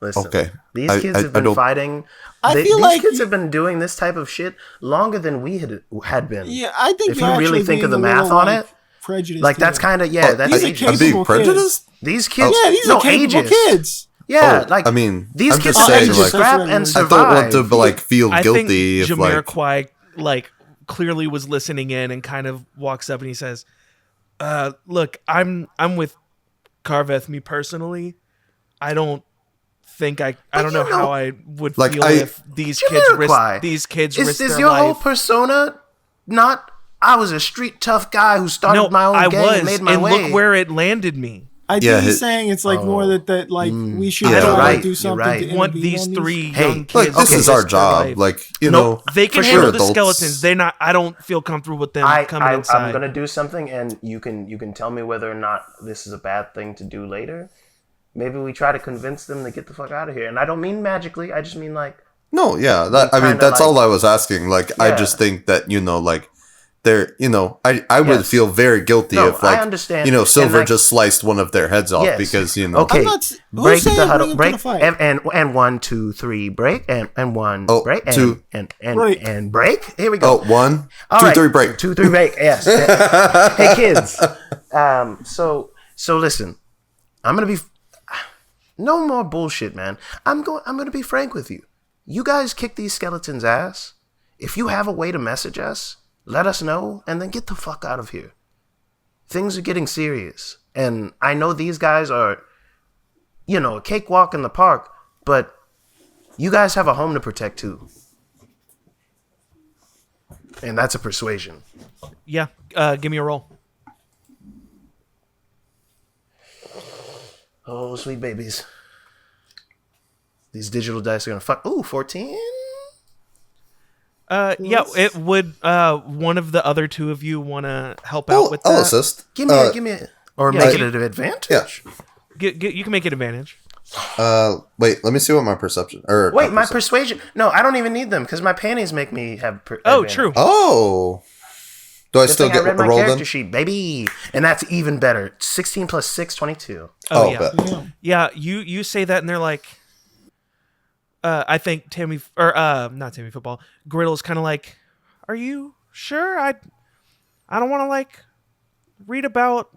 Okay. These kids have been don't- fighting. I feel these like kids you- have been doing this type of shit longer than we had been. Yeah, I think If you're you really actually think of being the a math little, on like, it, prejudiced like that's here. kind of these these are ages. capable I'm being prejudiced. These kids. Yeah, these are capable ages. kids. Yeah, Oh, like I mean, these I'm kids just have saying, to like, scrap I and I survive. don't want to feel I guilty think if Jamiroquai clearly was listening in and kind of walks up and he says, look, I'm with Carveth, me personally. I don't think I don't know how I would feel if these kids risk Is their your whole life. persona not? I was a street tough guy who started my own I gang was, and made my and way. look where it landed me. I think Yeah, he's saying it's like more that we should Yeah, try right, to do you're something. right. To I want intervene these on 3 Hey, young look, kids. this to is our risk their job. life. Like, Nope, they can for handle sure, the adults. skeletons. They're not. I don't feel comfortable with them coming inside. I'm gonna do something, and you can tell me whether or not this is a bad thing to do later. Maybe we try to convince them to get the fuck out of here, and I don't mean magically. I just mean like No, yeah. kinda That's like- all I was asking. Like, I Yeah. just think that, they're, I would Yes. feel very guilty No, if, I understand. Silver And, like- just sliced one of their heads off Yes. because, Okay, I'm not who's break saying the bring huddle, him to break, the fight? and 1, 2, 3, break, and 1, Oh, break, and, 2. and Break. and break. Here we Oh, go. 1, All 2, right. 3, break. 2, 3, break. Yes. Hey kids. So listen. I'm gonna be no more bullshit, man. I'm gonna be frank with you. You guys kick these skeletons' ass. If you have a way to message us, let us know, and then get the fuck out of here. Things are getting serious, and I know these guys are, a cakewalk in the park, but you guys have a home to protect too. And that's a persuasion. Yeah, give me a roll. Oh, sweet babies. These digital dice are gonna fuck. Ooh, 14? Yeah, it would. One of the other 2 of you want to help out with that? I'll assist. Give me a, or yeah, make it you- an advantage. Yeah. You can make it advantage. Wait, let me see what my perception. Wait, my persuasion. No, I don't even need them because my panties make me have. Oh, advantage. true. Oh. Do I Good still thing I get read a my roll character then? sheet, baby, and that's even better. 16 plus 6, 22. Oh, yeah. bet. Yeah, you say that, and they're like, I think Tammy, or not Tammy Football, Griddle's kind of like, are you sure? I don't want to read about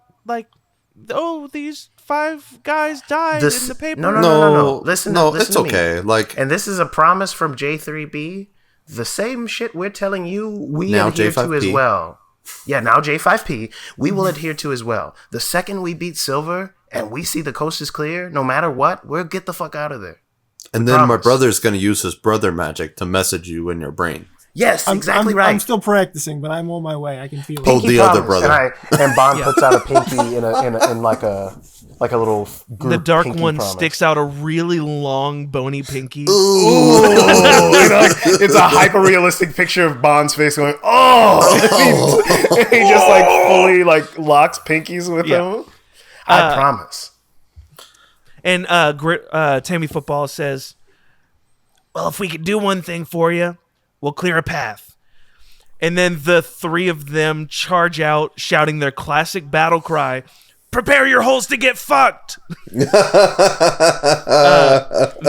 these 5 guys died in the paper. No. Listen it's to me. okay. And this is a promise from J3B. The same shit we're telling you, we Now adhere to as J5P. well. Yeah, now J5P, we will adhere to as well. The second we beat Silver and we see the coast is clear, no matter what, we'll get the fuck out of there. And then my promise. brother's going to use his brother magic to message you in your brain. Yes, exactly I'm, right. I'm still practicing, but I'm on my way. I can feel Hold it. the other brother. And Bond puts out a pinky in like a little group. The dark pinky one promise. sticks out a really long, bony pinky. Ooh, it's a hyper realistic picture of Bond's face going, oh, and he just like fully like locks pinkies with him. I promise. And Tammy Football says, well, if we could do one thing for you, we'll clear a path. And then the three of them charge out, shouting their classic battle cry, prepare your holes to get fucked!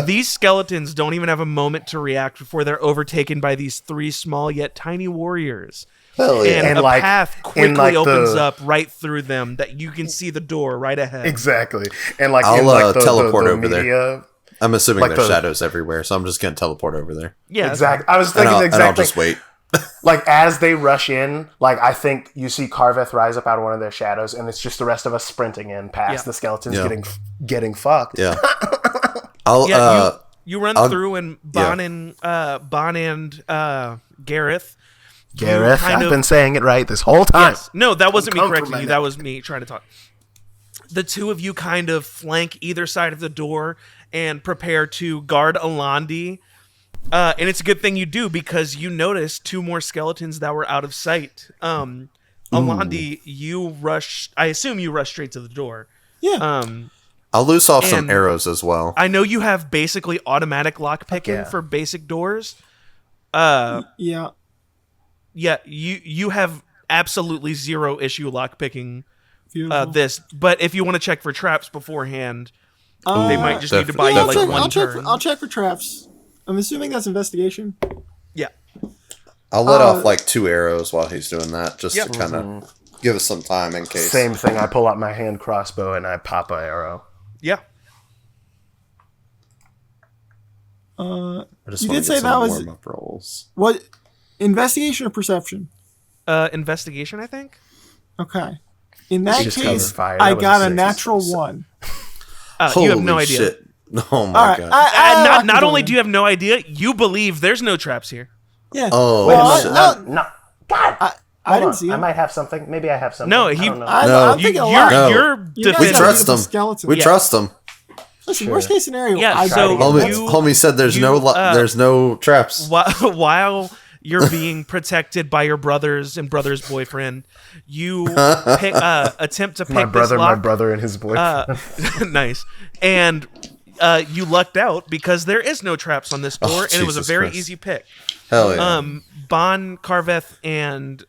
These skeletons don't even have a moment to react before they're overtaken by these three small yet tiny warriors. Hell yeah. And And a path quickly like opens up right through them that you can see the door right ahead. Exactly. And like I'll in like the teleport over media, there. I'm assuming like there's the- shadows everywhere, so I'm just going to teleport over there. Yeah, Exactly. I was And thinking I'll, the and I'll exact just thing. wait. Like as they rush in, like I think you see Carveth rise up out of one of their shadows, and it's just the rest of us sprinting in past the skeletons getting fucked. Yeah. I'll, Yeah, you run I'll- through, and Bon and Gareth. Gareth, kind I've of- been saying it right this whole time. Yes. No, that wasn't me come for correcting my you. neck. That was me trying to talk. The two of you kind of flank either side of the door and prepare to guard Alandi. And it's a good thing you do because you notice two more skeletons that were out of sight. Alandi, you rush. I assume you rush straight to the door. Yeah. I'll loose off some and- arrows as well. I know you have basically automatic lock picking yeah. for basic doors. Yeah. Yeah, you have absolutely zero issue lock picking Beautiful. this. But if you want to check for traps beforehand, they might just need to buy definitely. you like check, one I'll check. turn. I'll check for traps. I'm assuming that's investigation. Yeah. I'll let off like 2 arrows while he's doing that, just Yep. to kind of give us some time in case. Same thing. I pull out my hand crossbow and I pop an arrow. Yeah. I just You wanna did get say some that was- warm-up rolls. What? Investigation or perception? Investigation, I think. Okay. In that Just case, cover fire. I That was got a 6. natural 1. You have no Holy idea. shit. Oh my All right. god. I can Not go only in. do you have no idea, you believe there's no traps here. Yeah. Oh, Well, wait a minute. No. God. I Hold didn't on. see I him. might have something. Maybe I have something. No, I he- don't know. No. I'm thinking a You're, lot. No. you're You guys We have defending. trust beautiful them. skeletons. We trust him. Listen, worst case scenario. Yeah, I so got Homie, it. you- homie said there's you, there's no traps. While you're being protected by your brothers and brother's boyfriend, you attempt to pick My this lock. brother, and his boyfriend. Nice. And you lucked out because there is no traps on this door, and it was a Jesus very Christ. easy pick. Hell yeah. Bon, Carveth, and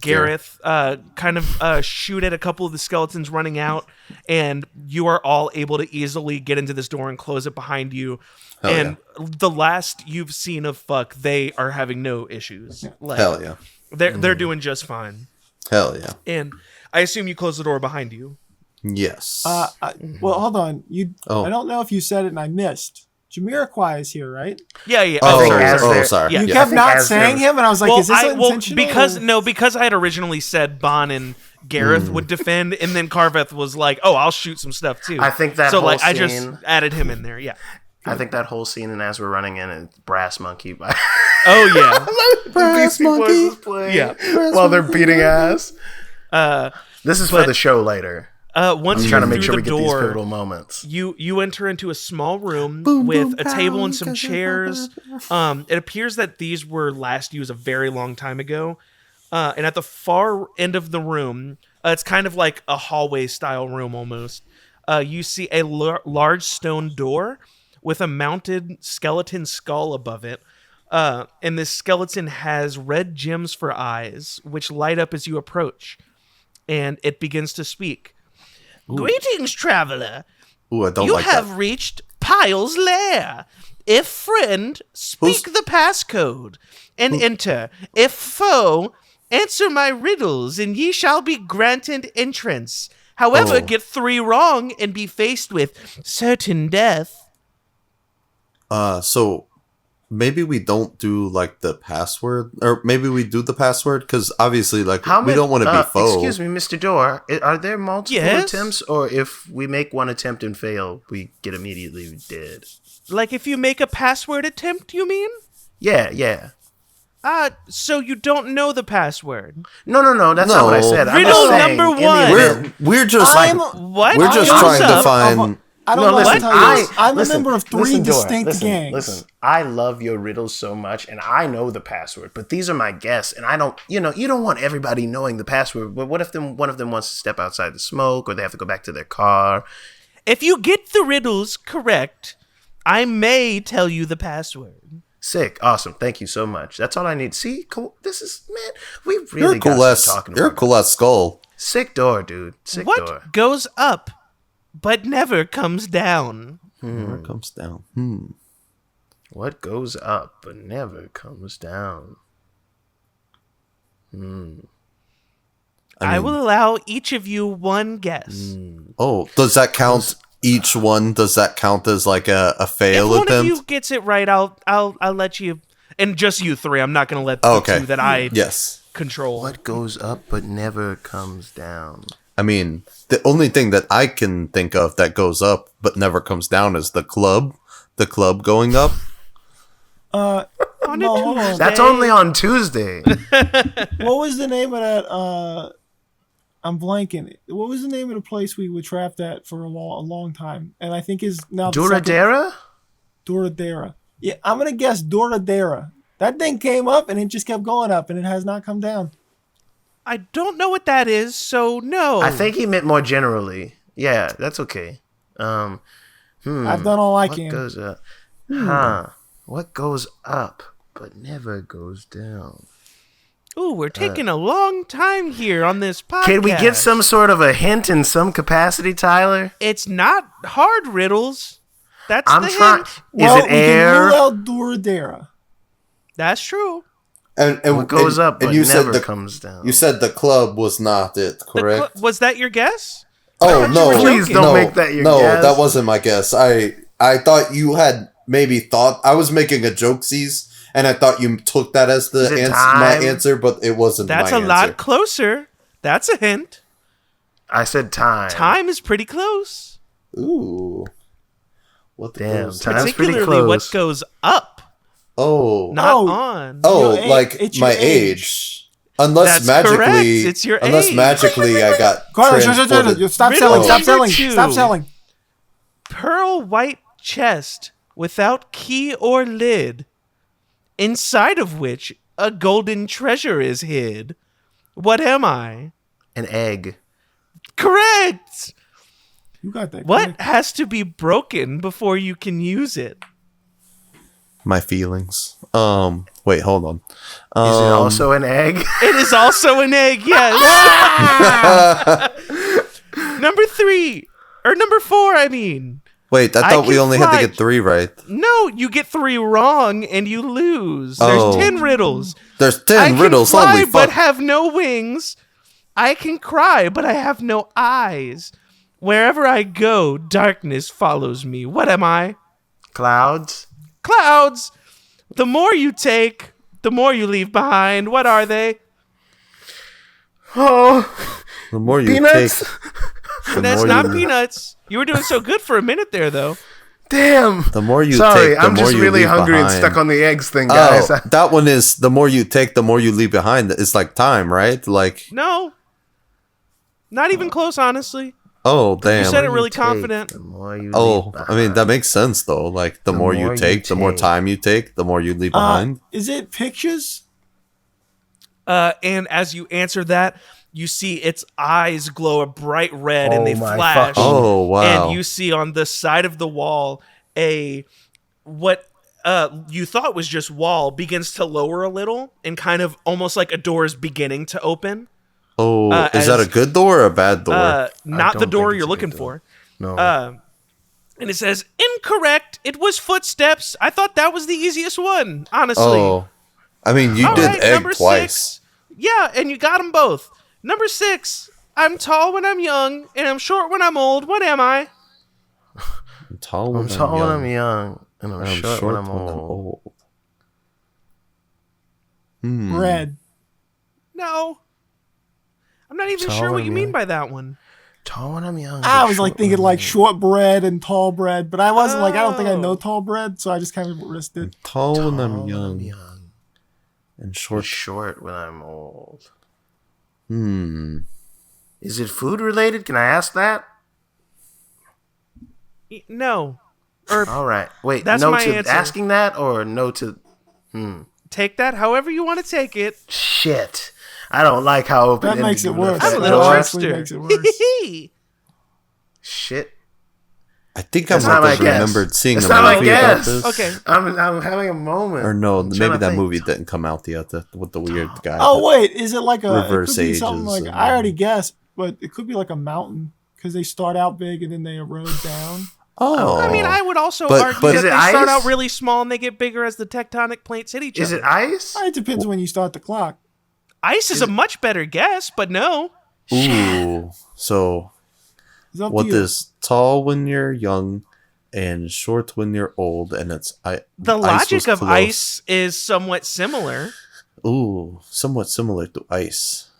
Gareth kind of shoot at a couple of the skeletons running out, and you are all able to easily get into this door and close it behind you. Hell and the last you've seen of Fuck, they are having no issues. Like, Hell yeah. they're doing just fine. Hell yeah. And I assume you close the door behind you. Yes. Well, hold on. Oh. I don't know if you said it and I missed. Jamiroquai is here, right? Yeah, yeah. oh, think as oh, they're- sorry. Yeah. You Yeah. kept think not as saying they're- him, and I was like, "Is this intentional?" because I had originally said Bon and Gareth would defend, and then Carveth was like, "Oh, I'll shoot some stuff too." I think that so whole like I just scene- added him in there. Yeah. I think that whole scene, and as we're running in, it's Brass Monkey by Oh yeah. Brass Beastie Boys Monkey. is playing Yeah. while they're beating ass. Uh, This is for the show later. Once I'm you're trying to make through sure we the get these door, pivotal moments. you enter into a small room with a table and some chairs. It appears that these were last used a very long time ago. And at the far end of the room, it's kind of like a hallway style room almost. You see a large stone door with a mounted skeleton skull above it. And this skeleton has red gems for eyes, which light up as you approach. And it begins to speak. Greetings, traveler. Ooh, I don't You like have that. reached Pyle's lair. If friend, speak the passcode and enter. If foe, answer my riddles, and ye shall be granted entrance. However, Oh. get 3 wrong and be faced with certain death. So maybe we don't do like the password, or maybe we do the password because obviously, like, we don't want to be foe. Excuse me, Mr. Door. Are there multiple Yes? attempts, or if we make one attempt and fail, we get immediately dead? Like if you make a password attempt, you mean? Yeah. So you don't know the password. No. That's not what I said. I'm Riddle just saying, number in the one. event- We're just What? we're just goes trying to up? find. I don't No, know listen, what to tell you. I'm listen, a member of 3 listen, Dora, distinct gangs. Listen, I love your riddles so much, and I know the password, but these are my guests, and I don't, you don't want everybody knowing the password, but what if one of them wants to step outside to smoke, or they have to go back to their car? If you get the riddles correct, I may tell you the password. Sick. Awesome. Thank you so much. That's all I need. See, cool. This is, man, we really You're a cool got ass. some talking You're a about. cool ass skull. Sick door, dude. Sick What door. goes up but never comes down? Never comes down. What goes up but never comes down? I will allow each of you one guess. Oh, does that count? Each one, does that count as like a fail If one attempt? of you gets it right, I'll let you. And just you three. I'm not gonna let the Okay. two that I Yes. control. What goes up but never comes down? I mean, the only thing that I can think of that goes up but never comes down is the club. The club going up. On a no, hold on. Tuesday. That's only on Tuesday. What was the name of that? I'm blanking. What was the name of the place we were trapped at for a long time? And I think is now the second- Duradera? Duradera. Yeah, I'm gonna guess Duradera. That thing came up and it just kept going up and it has not come down. I don't know what that is, so no. I think he meant more generally. Yeah, that's okay. I've done all I What can. goes up? Huh. What goes up but never goes down? Ooh, we're taking a long time here on this podcast. Can we get some sort of a hint in some capacity, Tyler? It's not hard riddles. That's I'm the trying. hint. Is it we air? can rule out Duradera. That's true. And What goes up but you never said comes down? You said the club was not it, correct? Was that your guess? Oh no! Please don't no, make that your no, guess. that wasn't my guess. I thought you had maybe thought I was making a jokesies, and I thought you took that as the Is it answer, my time? answer, but it wasn't. That's my a lot answer. closer. That's a hint. I said time. Time is pretty close. Ooh, what the Damn, goes- time's pretty Particularly what close. goes up, Oh, not Oh. on. oh, Your age- like it's your my age. Unless That's correct. magically, It's your unless age. magically I got Carla, transported. stop Riddle selling. Stop number selling. 2. Stop selling. Pearl white chest without key or lid, inside of which a golden treasure is hid. What am I? An egg. Correct! You got that. What correct. has to be broken before you can use it? My feelings. Wait, hold on. Is it also an egg? It is also an egg, yes. Number 3. Or number 4, I mean. Wait, I I thought we can only had fly. to get 3 right. No, you get 3 wrong and you lose. There's Oh. 10 riddles. There's I 10 can riddles. fly Holy but fuck! have no wings. I can cry but I have no eyes. Wherever I go, darkness follows me. What am I? Clouds? Clouds. The more you take, the more you leave behind. What are they? Oh, The more you peanuts? take, the That's more not you, peanuts. You were doing so good for a minute there, though. Damn. The more you Sorry, take, the I'm more just you really leave hungry and behind. stuck on the eggs thing, guys. Oh, that one is the more you take, the more you leave behind. It's like time, right? Like, No. Not even close, honestly. oh damn. You said it The more really you take, confident. the more you Oh, leave I mean that behind. makes sense though. Like the more you more you take, the more take. time you take, the more you leave behind. Is it pictures? And as you answer that, you see its eyes glow a bright red and Oh they my flash. fucking- Oh wow! And you see on the side of the wall what you thought was just wall begins to lower a little and kind of almost like a door is beginning to open. oh, is that as- a good door or a bad door? Not the don't door think you're it's a looking good for. No. And it says, incorrect. It was footsteps. I thought that was the easiest one, honestly. oh, I mean you All did right, egg number twice. 6. Yeah, and you got them both. Number 6. I'm tall when I'm young, and I'm short when I'm old. What am I? I'm tall when I'm tall when young, I'm young, and I'm, and I'm short, when I'm old. Red. No. I'm not even Tall sure what and you mean young. by that one. Tall when I'm young. I but was like short thinking when like I'm short bread and tall bread, but I wasn't like, I don't think I know tall bread, so I just kind of risked it. Tall when I'm Tall young. young. And Short. short. Short when I'm old. Is Is it food related? Can I ask that? No. Or All right. Wait, That's no my to answer. asking that or no to... take that however you want to take it. Shit. I don't like how open That makes it worse. I'm a That little actually trickster. makes it worse. Shit. I think I That's might not my have guess. remembered seeing That's a not my movie about guess. this. Okay. I'm having a moment. Or no, I'm trying maybe to that think. movie didn't come out yet. With the weird guy. Oh wait, is it like a Reverse it could be something ages like and- I already guessed, but it could be like a mountain because they start out big and then they erode down. Oh, I mean, I would also But- argue but- that Is they it start ice? out really small and they get bigger as the tectonic plates hit each Is other. it ice? It depends when you start the clock. Ice is a much better guess, but no. Ooh. So It's up what to you. is tall when you're young and short when you're old? And it's The ice logic was of close. ice is somewhat similar. Ooh, somewhat similar to ice.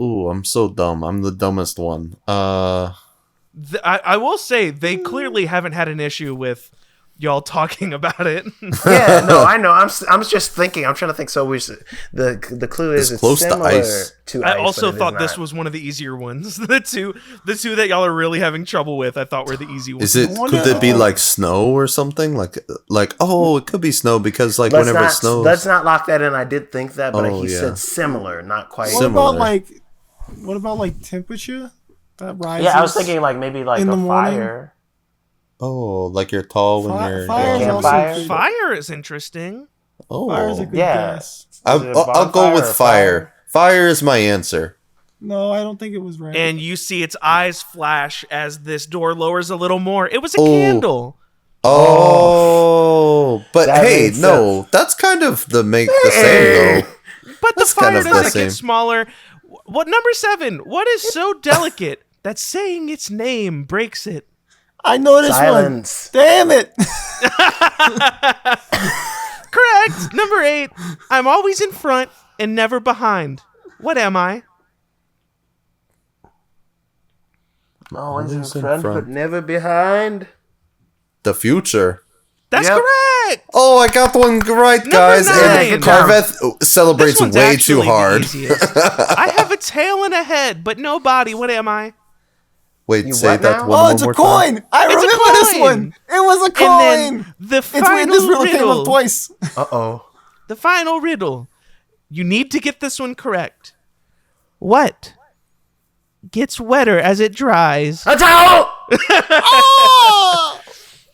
Ooh, I'm so dumb. I'm the dumbest one. I will say they clearly haven't had an issue with y'all talking about it. Yeah, no, I know. I'm just thinking. I'm trying to think. So the clue is It's close to similar ice. to I ice, also but it is thought this not. was one of the easier ones. The two that y'all are really having trouble with, I thought were the easy ones. Is it? Could it be like snow or something? Like oh, it could be snow because like whenever it snows. Let's not lock that in. I did think that, but Oh, he yeah. said similar, not quite. Similar. What about like temperature that rises? Yeah, I was thinking like maybe like in a the morning? fire. Oh, like you're tall when you're Fire is young. also Campfire? good. Fire is interesting. Oh, Fire is a good Yeah. guess. Is it a I'll go bonfire with or fire. Fire is my answer. No, I don't think it was right. And you see its eyes flash as this door lowers a little more. It was a Oh. candle. Oh, but That hey, makes no, that's kind of the same though. But That's the kind fire of the doesn't same. get smaller. What number 7? What is so delicate that saying its name breaks it? I know this Silence. one. Damn it! Correct. Number 8. I'm always in front and never behind. What am I? Always in Always in front, front. but never behind. The future. That's Yep. correct. Oh, I got one right, guys. 9. And Carveth This celebrates one's way actually too hard. the easiest. I have a tail and a head, but no body. What am I? Wait, You say what that now? one Oh, more it's a time. coin! I It's a remember this coin! one. It was a And coin. then the It's weird. final This riddle came riddle. up twice. Uh-oh. The final riddle. You need to get this one correct. What gets wetter as it dries? A towel!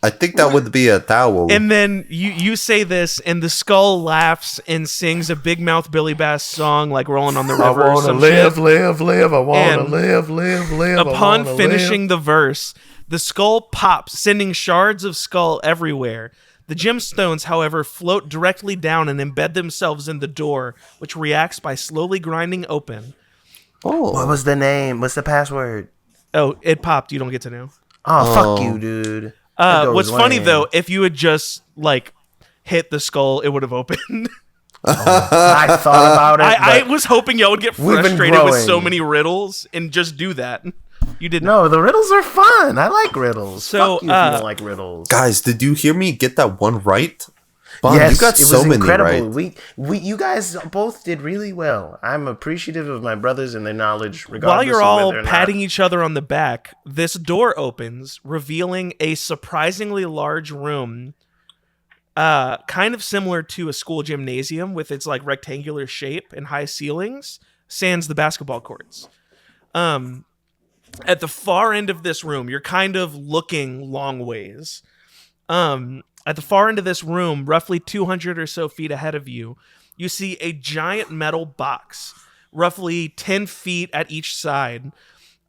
I think that would be a towel. And then you say this, and the skull laughs and sings a Big Mouth Billy Bass song like Rolling on the I River or wanna some live, shit. live, live. I wanna And live, live, live. I Upon wanna finishing live. the verse, the skull pops, sending shards of skull everywhere. The gemstones, however, float directly down and embed themselves in the door, which reacts by slowly grinding open. What was the name? What's the password? Oh, it popped. You don't get to know. Oh, fuck you, dude. What's funny though, if you had just like hit the skull, it would have opened. I thought about it. I but was hoping y'all would get We've been frustrated with so growing. many riddles and just do that. You didn't. no, the riddles are fun. I like riddles. So, Fuck you if you don't like riddles. Guys, did you hear me get that one right? Bon, Yes, you got it so was many incredible. right. You guys both did really well. I'm appreciative of my brothers and their knowledge. Regardless While you're of all whether or not- patting each other on the back, this door opens, revealing a surprisingly large room, kind of similar to a school gymnasium with its like rectangular shape and high ceilings, sans the basketball courts. At the far end of this room, you're kind of looking long ways. At the far end of this room, roughly 200 or so feet ahead of you, you see a giant metal box, roughly 10 feet at each side.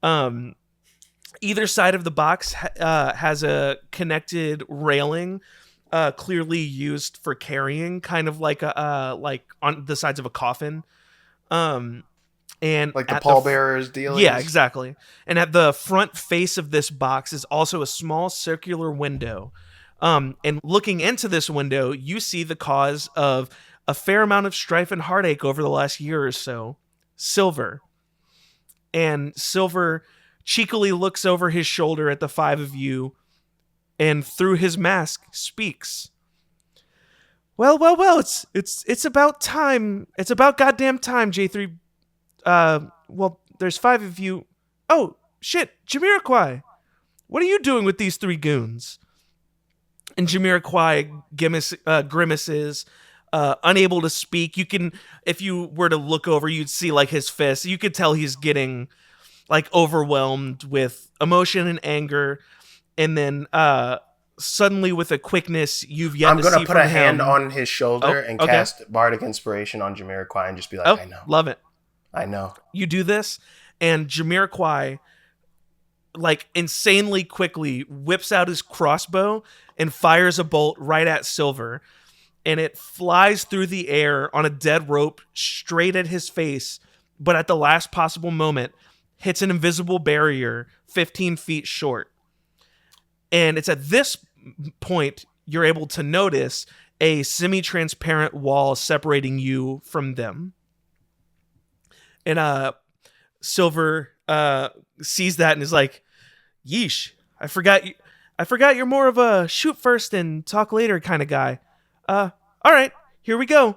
Either side of the box has a connected railing, clearly used for carrying, kind of like like on the sides of a coffin. And like the at pallbearers deal. yeah, exactly. And at the front face of this box is also a small circular window. And looking into this window, you see the cause of a fair amount of strife and heartache over the last year or so. Silver. And Silver cheekily looks over his shoulder at the five of you, and through his mask speaks. Well, it's about time. It's about goddamn time, J3. Well, there's five of you. Oh, shit, Jamiroquai. What are you doing with these three goons? And Jamiroquai grimaces, unable to speak. You can, if you were to look over, you'd see like his fist. You could tell he's getting like overwhelmed with emotion and anger. And then suddenly, with a quickness you've yet to see from him. I'm gonna put a hand on his shoulder and cast Bardic Inspiration on Jamiroquai and just be like, I know. Love it. I know. You do this, and Jamiroquai, like, insanely quickly whips out his crossbow and fires a bolt right at Silver, and it flies through the air on a dead rope straight at his face, but at the last possible moment hits an invisible barrier 15 feet short. And it's at this point you're able to notice a semi-transparent wall separating you from them. And Silver sees that and is like, "Yeesh, I forgot you're more of a shoot first and talk later kind of guy. All right, here we go."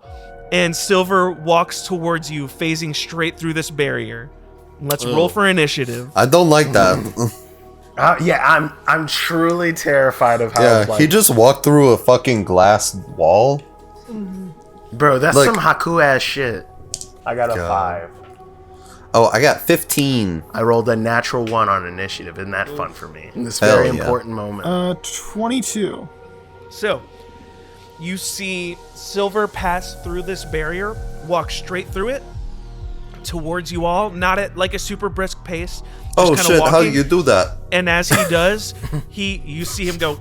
And Silver walks towards you, phasing straight through this barrier. Let's roll for initiative. I don't like that. Yeah, I'm truly terrified of how. Yeah, he just walked through a fucking glass wall. Bro, that's some Haku ass shit. I got a 5. Oh, I got 15. I rolled a natural 1 on initiative. Isn't that fun for me in this very important moment? 22. So, you see Silver pass through this barrier, walk straight through it towards you all, not at like a super brisk pace. Oh shit! Walking. How do you do that? And as he does, you see him go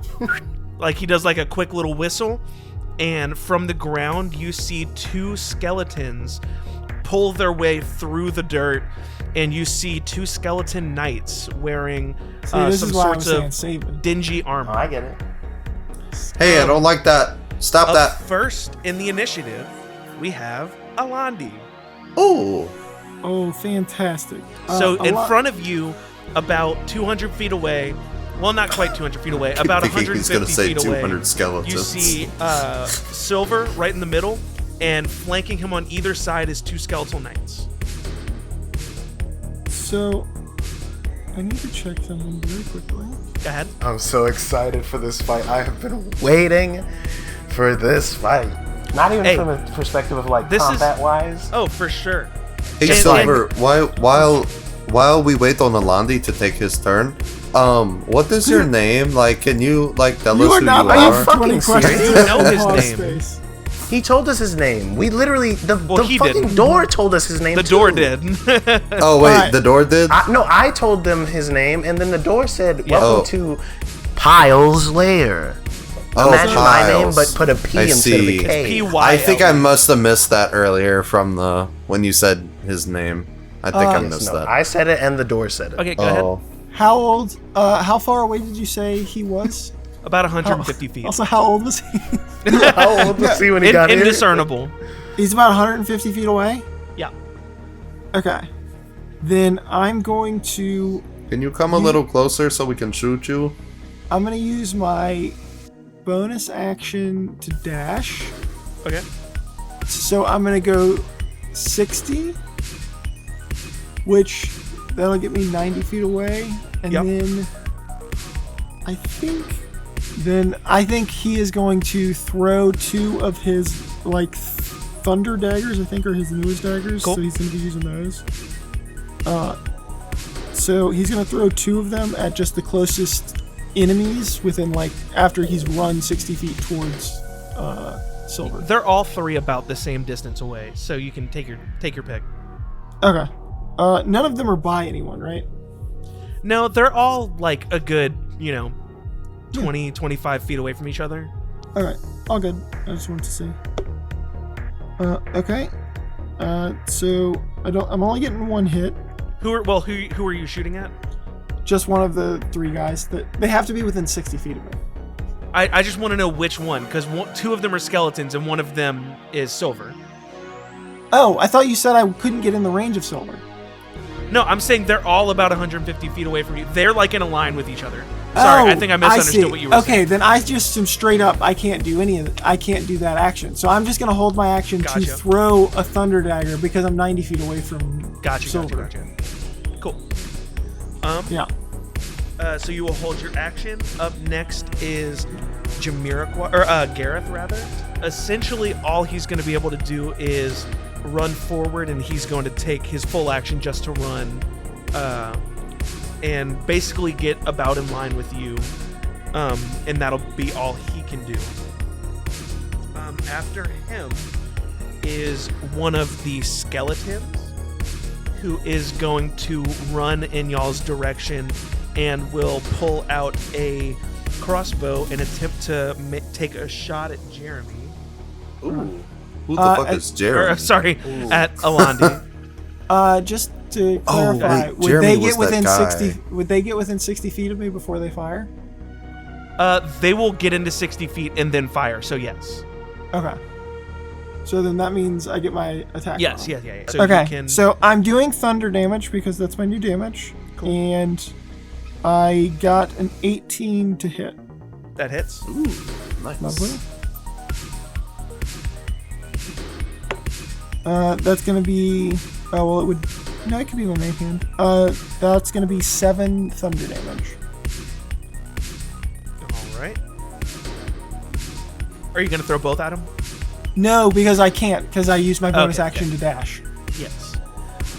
like he does like a quick little whistle, and from the ground you see 2 skeletons pull their way through the dirt, and you see 2 skeleton knights wearing some sorts of dingy armor. Oh, I get it. Hey, I don't like that. Stop that. First in the initiative, we have Alandi. Oh, fantastic. So in front of you, about 200 feet away, well, not quite 200 feet away, about 150 feet away, 200 skeletons. you see Silver right in the middle, and flanking him on either side is 2 skeletal knights. So, I need to check something very quickly. Go ahead. I'm so excited for this fight. I have been waiting for this fight. Not even from a perspective of like combat-wise. Oh, for sure. Hey, Silver, while we wait on Alandi to take his turn, what is your name? Like, can you tell us who you are? Are you fucking serious? You know his name. He told us his name. We literally the fucking door told us his name. The door did. Oh wait, the door did? No, I told them his name, and then the door said, "Welcome to Pyle's lair." Imagine my name, but put a P instead of a K. P-Y-L. I think I must have missed that earlier from when you said his name. I think I missed that. I said it, and the door said it. Okay, go ahead. How old? How far away did you say he was? About 150 feet. Also, how old was he? How old was he when he got here? Indiscernible. He's about 150 feet away? Yeah. Okay. Then I'm going to... Can you come a little closer so we can shoot you? I'm going to use my bonus action to dash. Okay. So I'm going to go 60, which that'll get me 90 feet away. And then I think he is going to throw 2 of his thunder daggers, I think are his newest daggers. Cool. So he's going to be using those. So he's going to throw 2 of them at just the closest enemies within after he's run 60 feet towards Silver. They're all 3 about the same distance away, so you can take your pick. Okay. None of them are by anyone, right? No, they're all a good, 20, 25 feet away from each other. All right, all good. I just wanted to see. Okay. So I'm only getting 1 hit. Who are you shooting at? Just one of the 3 guys. That they have to be within 60 feet of me. I just want to know which one, because 2 of them are skeletons and one of them is Silver. Oh, I thought you said I couldn't get in the range of Silver. No, I'm saying they're all about 150 feet away from you. They're like in a line with each other. Sorry, I think I misunderstood what you were saying. Okay, then I just am straight up. I can't do any of it. I can't do that action. So I'm just gonna hold my action to throw a thunder dagger because I'm 90 feet away from Silver. Gotcha. Cool. Yeah. So you will hold your action. Up next is Gareth rather. Essentially, all he's going to be able to do is run forward, and he's going to take his full action just to run, and basically get about in line with you, and that'll be all he can do. After him is one of the skeletons, who is going to run in y'all's direction and will pull out a crossbow and attempt to take a shot at Jeremy. Ooh. Who the fuck is Jeremy? At Alandi. Just to clarify, would they get within 60 feet of me before they fire? They will get into 60 feet and then fire, so yes. Okay. So then that means I get my attack. Yes, yeah. So okay, so I'm doing thunder damage because that's my new damage. Cool. And I got an 18 to hit. That hits. Ooh, nice. Lovely. That's going to be... Oh, well, it would... No, it could be my main hand. That's going to be 7 thunder damage. All right. Are you going to throw both at him? No, because I can't, because I used my bonus action to dash. Yes.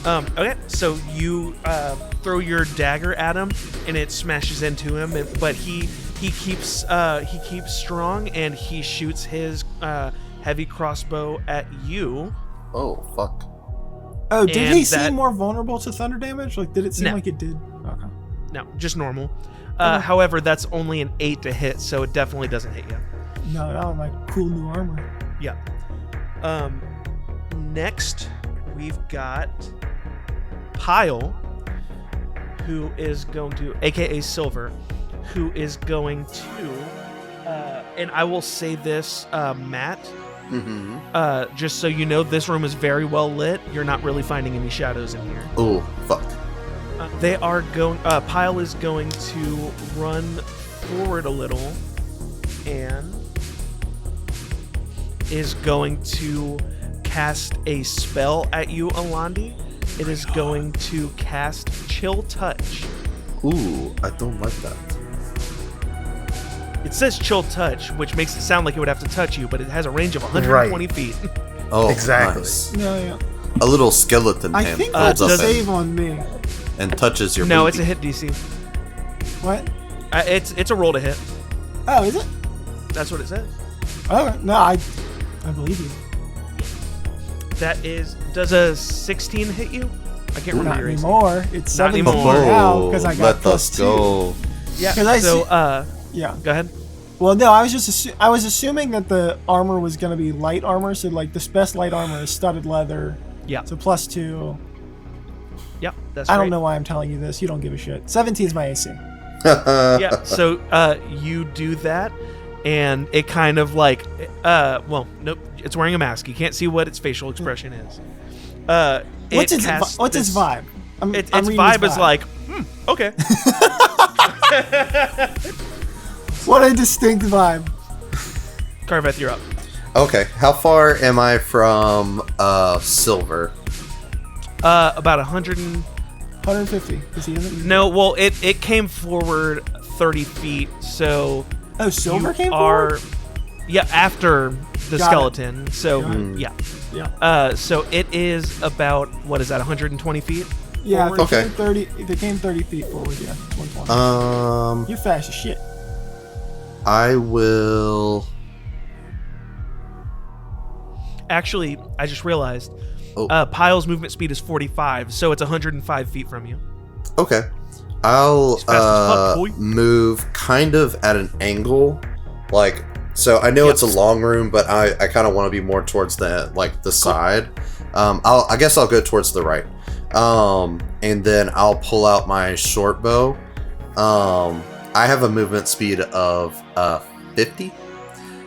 Okay, so you throw your dagger at him, and it smashes into him, but he keeps strong, and he shoots his heavy crossbow at you. Oh, fuck. Oh, did he seem more vulnerable to thunder damage? Like, did it seem like it did? Okay. No, just normal. However, that's only an 8 to hit, so it definitely doesn't hit you. No, not my cool new armor. Yeah. Next, we've got Pyle, who is going to, aka Silver, who is going to, and I will say this, Matt, just so you know, this room is very well lit. You're not really finding any shadows in here. Oh, fuck. They are going, Pyle is going to run forward a little and is going to cast a spell at you, Alandi. It is going to cast Chill Touch. Ooh, I don't like that. It says Chill Touch, which makes it sound like it would have to touch you, but it has a range of 120 feet. Oh, exactly. Nice. Yeah. A little skeleton I hand think that's holds a up save on me. and touches your No, booty. it's a hit DC. What? It's a roll to hit. Oh, is it? That's what it says. Oh, no, I believe you. That is... Does a 16 hit you? I can't remember Not your AC. anymore. It's Not 17 anymore. now because I got Let plus us 2. go. Yeah, Yeah. Go ahead. Well, no, I was just I was assuming that the armor was going to be light armor, so like the best light armor is studded leather. Yeah. So plus 2. Yep, that's I right. don't know why I'm telling you this. You don't give a shit. 17 is my AC. Yeah, so you do that, and it kind of like, well, nope, it's wearing a mask. You can't see what its facial expression is. What's its vibe? Its vibe is like, okay. What a distinct vibe. Carveth, you're up. Okay, how far am I from Silver? About 150. 'Cause he isn't. No, well, it came forward 30 feet, so... Oh, Silver came forward? Yeah, after the Got skeleton. it. So, Yeah. so it is about, what is that, 120 feet? Yeah, forward? they came 30 feet forward, yeah. 120. You're fast as shit. I will... Actually, I just realized, Oh. Pyle's movement speed is 45, so it's 105 feet from you. Okay. I'll He's fast as fuck, boy. move kind of at an angle. Like, so I know it's a long room, but I kind of want to be more towards the side. I guess I'll go towards the right. And then I'll pull out my short bow. I have a movement speed of 50.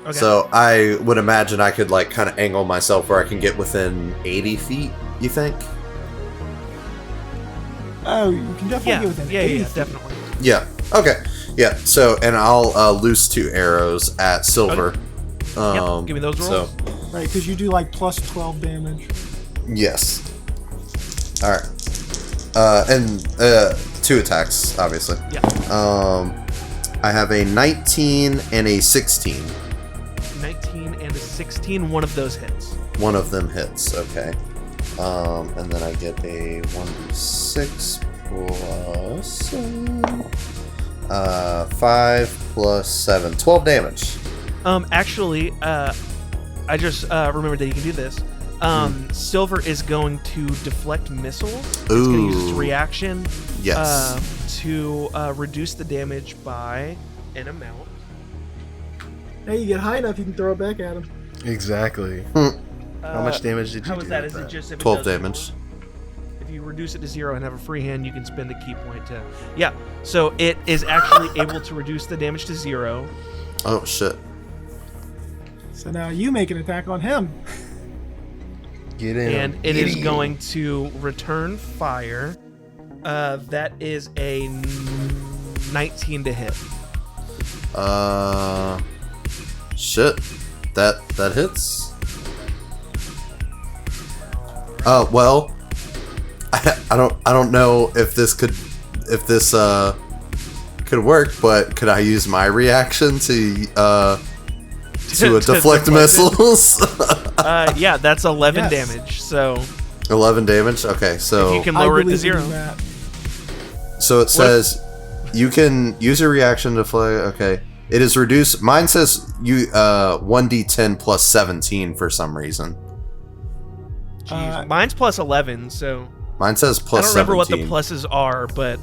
Okay. So I would imagine I could like kind of angle myself where I can get within 80 feet, you think? Oh, you can definitely get within 80 yeah, feet. definitely. Yeah. Okay. Yeah. So, and I'll loose 2 arrows at Silver. Yep, give me those rolls. So, Right, because you do like plus 12 damage. yes. All right. And 2 attacks, obviously. Yeah. I have a 19 and a 16. 19 and a 16, one of those hits. One of them hits. Okay. And then I get a 1d6 plus 5 plus 7, 12 damage. Actually, I just remembered that you can do this. Silver is going to deflect missiles. It's going to use its reaction to reduce the damage by an amount. Hey, you get high enough, you can throw it back at him. Exactly. How much damage did you do? How is that? with Is it just if it 12 does damage. zero? If you reduce it to 0 and have a free hand, you can spend a key point to... Yeah, so it is actually able to reduce the damage to 0. Oh, shit. So now you make an attack on him. Get in. And it is going to return fire. That is a 19 to hit. Shit. That hits. Well, I don't know if this could work, but could I use my reaction to deflect missiles? Yeah, that's 11 Yes. damage. So 11 damage. Okay, so if you can lower it to believe in 0. that. so it says you can use your reaction to fly. Okay, it is reduced. Mine says you 1d10 plus 17 for some reason. Jeez, mine's plus 11, so Mine says plus I don't remember 17. what the pluses are, but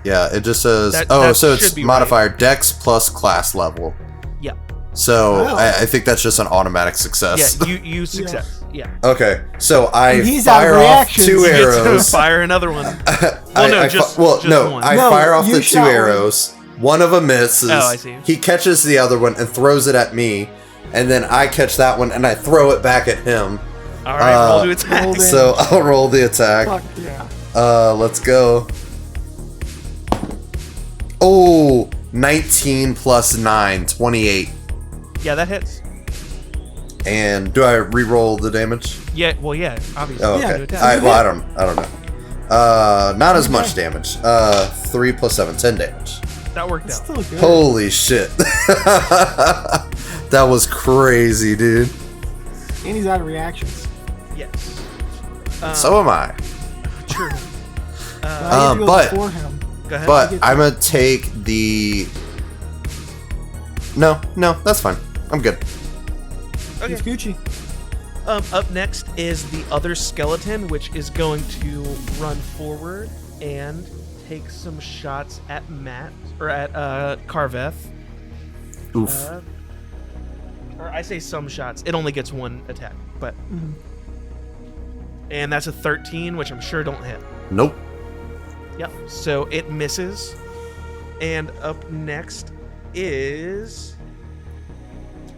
Yeah, it just says. That So should it's be modifier Dex plus class level. yeah. So Wow. I think that's just an automatic success. Yeah, you success. Yeah. Okay, so I And he's out of fire off reactions. 2 You Get to arrows. fire another one. I- Well, no, I just fi- one. I No, fire off you the 2 shot one. arrows. One of them misses. Oh, I see. He catches the other one and throws it at me, and then I catch that one and I throw it back at him. All right, roll to attack. roll to- So I'll roll the attack. Fuck yeah. Let's go. Oh, 19 plus 9, 28. Yeah, that hits. And do I re-roll the damage? Yeah, well, yeah, obviously. Oh, Yeah, okay. to attack. I don't know. Not as much damage. 3 plus 7, 10 damage. That worked It's out. still good. Holy shit. That was crazy, dude. And he's out of reactions. Yes. So am I. True. So I need to go but- before him. Go ahead. But I'm gonna take the... No, that's fine. I'm good. Okay. He's Gucci. Up next is the other skeleton, which is going to run forward and take some shots at Matt, or at Carveth. Oof. Or I say some shots. It only gets 1 attack, but... And that's a 13, which I'm sure don't hit. Nope. Yep, so it misses. And up next is...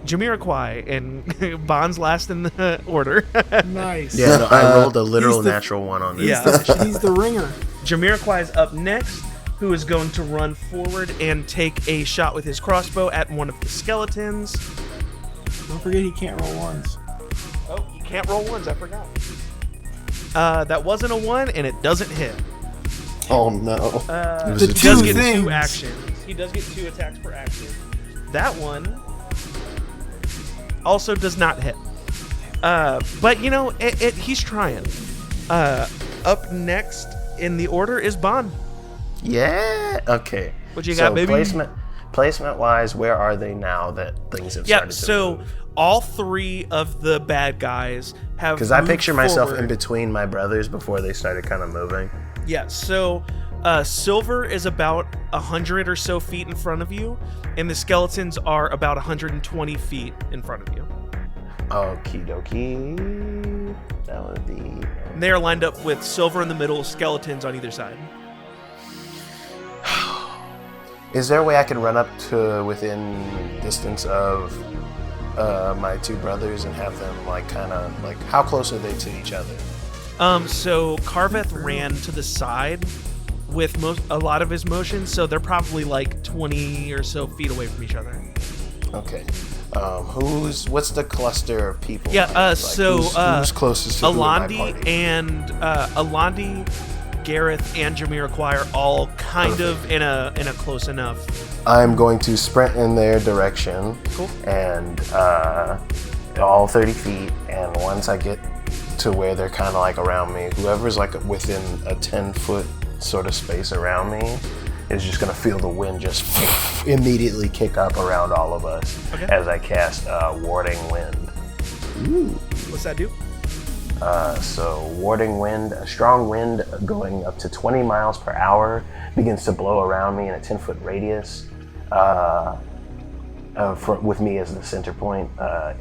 Jamiroquai, and Bond's last in the order. Nice. Yeah, no, I rolled a literal He's the- natural 1 on this. Yeah. He's the ringer. Jamiroquai is up next, who is going to run forward and take a shot with his crossbow at one of the skeletons. Don't forget he can't roll ones. Oh, you can't roll ones, I forgot. That wasn't a 1, and it doesn't hit. Oh, no. was He a does two get things. 2 actions. He does get 2 attacks per action. That one also does not hit. But, you know, he's trying. Up next in the order is Bond. Yeah. Okay. What you got, baby? Placement wise, where are they now that things have Yeah, started to so move? all 3 of the bad guys have Because I moved picture myself forward. in between my brothers before they started kind of moving. Yeah, so Silver is about 100 or so feet in front of you, and the skeletons are about 120 feet in front of you. Okie dokie. That would be. And they are lined up with Silver in the middle, skeletons on either side. Is there a way I can run up to within distance of my 2 brothers and have them like kind of like how close are they to each other? So Carveth ran to the side with a lot of his motion, so they're probably like 20 or so feet away from each other. Okay. What's the cluster of people? Yeah, like, who's Alandi closest to who in my party? and Alandi, Gareth, and Jamiroquai are all kind of in a close enough. I'm going to sprint in their direction. Cool. And all 30 feet. And once I get to where they're kind of like around me, whoever's like within a 10-foot sort of space around me is just gonna feel the wind just immediately kick up around all of us as I cast Warding Wind. Ooh. What's that do? So Warding Wind, a strong wind going up to 20 miles per hour begins to blow around me in a 10-foot radius with me as the center point.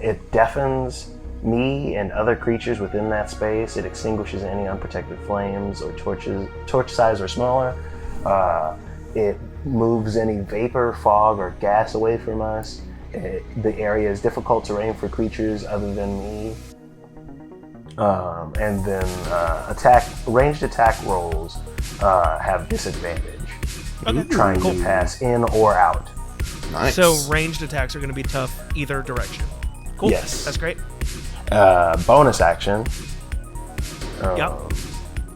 It deafens me and other creatures within that space. It extinguishes any unprotected flames or torch size or smaller. It moves any vapor, fog, or gas away from us. The area is difficult terrain for creatures other than me. And then ranged attack rolls have disadvantage. Trying to pass in or out. Nice. So ranged attacks are going to be tough either direction. Cool. Yes. That's great. Bonus action.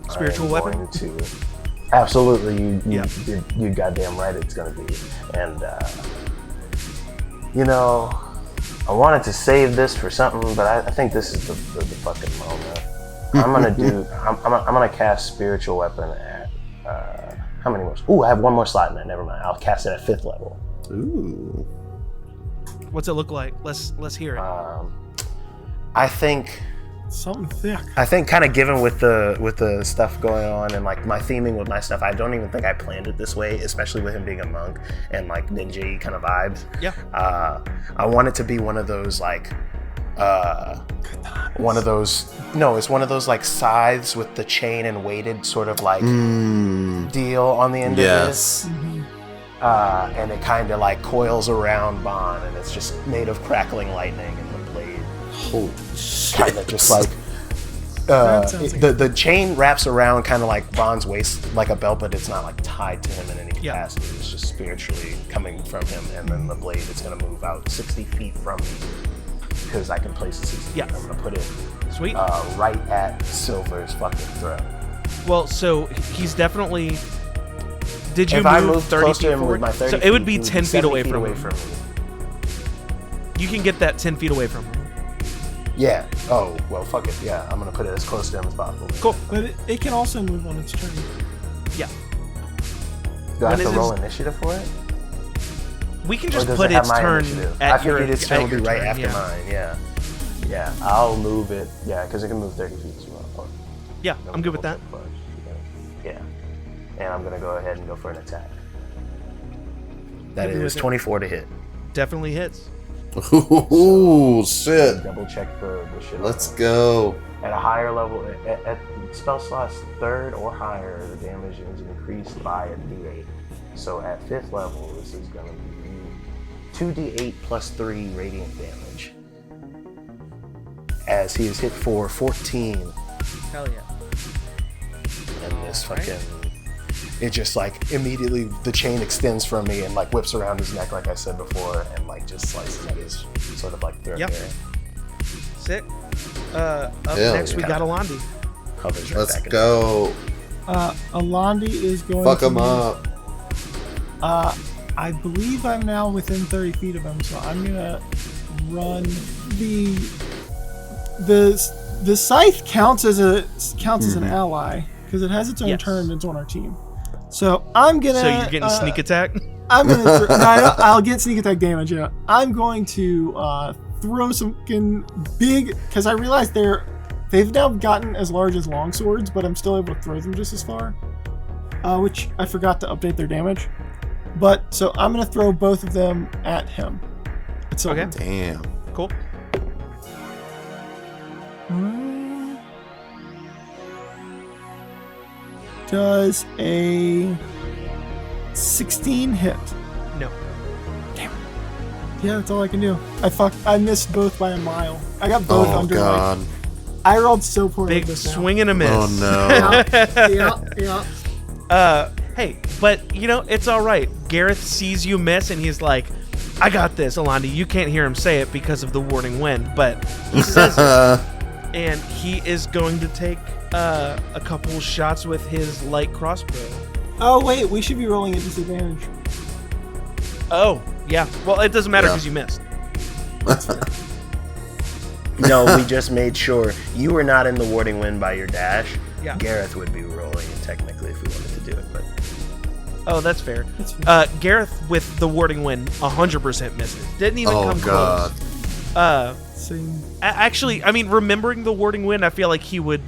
Spiritual weapon. Absolutely, you goddamn right it's gonna be. And I wanted to save this for something, but I think this is the fucking moment. I'm gonna cast spiritual weapon at how many more? Ooh, I have one more slot in there. Never mind. I'll cast it at 5th level. Ooh. What's it look like? Let's hear it. I think something thick. I think kind of given with the stuff going on and like my theming with my stuff, I don't even think I planned it this way, especially with him being a monk and like ninja kind of vibes. Yeah. I want it to be one of those like it's one of those like scythes with the chain and weighted sort of like deal on the end of this. And it kind of like coils around Bon, and it's just made of crackling lightning, and the blade kind of just like the chain wraps around kind of like Bon's waist like a belt, but it's not like tied to him in any capacity. It's just spiritually coming from him, and then the blade is going to move out 60 feet from me because I can place it 60 feet. I'm going to put it Sweet. Right at Silver's fucking throat. Well, so he's definitely. Did you if move I move 30 closer feet to forward? my 30 so it would be 10 feet away from me. You can get that 10 feet away from him. Yeah. Oh, well, fuck it. Yeah, I'm going to put it as close to him as possible. Cool. But it can also move on its turn. Yeah. Do I have to roll initiative for it? We can just put its turn at your turn. I figured its turn would be right after mine, yeah. Yeah, I'll move it. Yeah, because it can move 30 feet as well. Yeah, I'm good with that. Yeah. And I'm going to go ahead and go for an attack. That is 24 to hit. Definitely hits. Ooh, shit. Double check the shit. Let's go. At a higher level, at spell slots 3rd or higher, the damage is increased by a d8. So at 5th level, this is going to be 2d8 plus 3 radiant damage. As he is hit for 14. Hell yeah. And this fucking... It just like immediately the chain extends from me and like whips around his neck like I said before and like just slices at his sort of like throat there. Sick. Up next we got Alandi. Let's go. Alandi is going Fuck to him up. I believe I'm now within 30 feet of him, so I'm gonna run the scythe counts as an ally because it has its own turn and it's on our team. So I'm gonna. So you're getting sneak attack? I'm gonna. I'll get sneak attack damage. Yeah, I'm going to throw some big because I realized they've now gotten as large as long swords, but I'm still able to throw them just as far. Which I forgot to update their damage. But so I'm gonna throw both of them at him. Okay. Damn. Cool. Does a 16 hit? No. Damn it. Yeah, that's all I can do. I missed both by a mile. I got both under. God. I rolled so poorly. Big this now. swing and a miss. Oh no. Yeah. Hey, but it's all right. Gareth sees you miss, and he's like, "I got this, Alandi." You can't hear him say it because of the warning wind, but he says it, and he is going to take a couple shots with his light crossbow. Oh wait, we should be rolling at disadvantage. Oh yeah. Well, it doesn't matter because you missed. No, we just made sure you were not in the warding wind by your dash. Yeah. Gareth would be rolling it technically if we wanted to do it, but Oh, that's fair. That's fair. Gareth with the warding wind 100% misses. Didn't even come God. close. Same. Actually, I mean, remembering the warding wind, I feel like he would,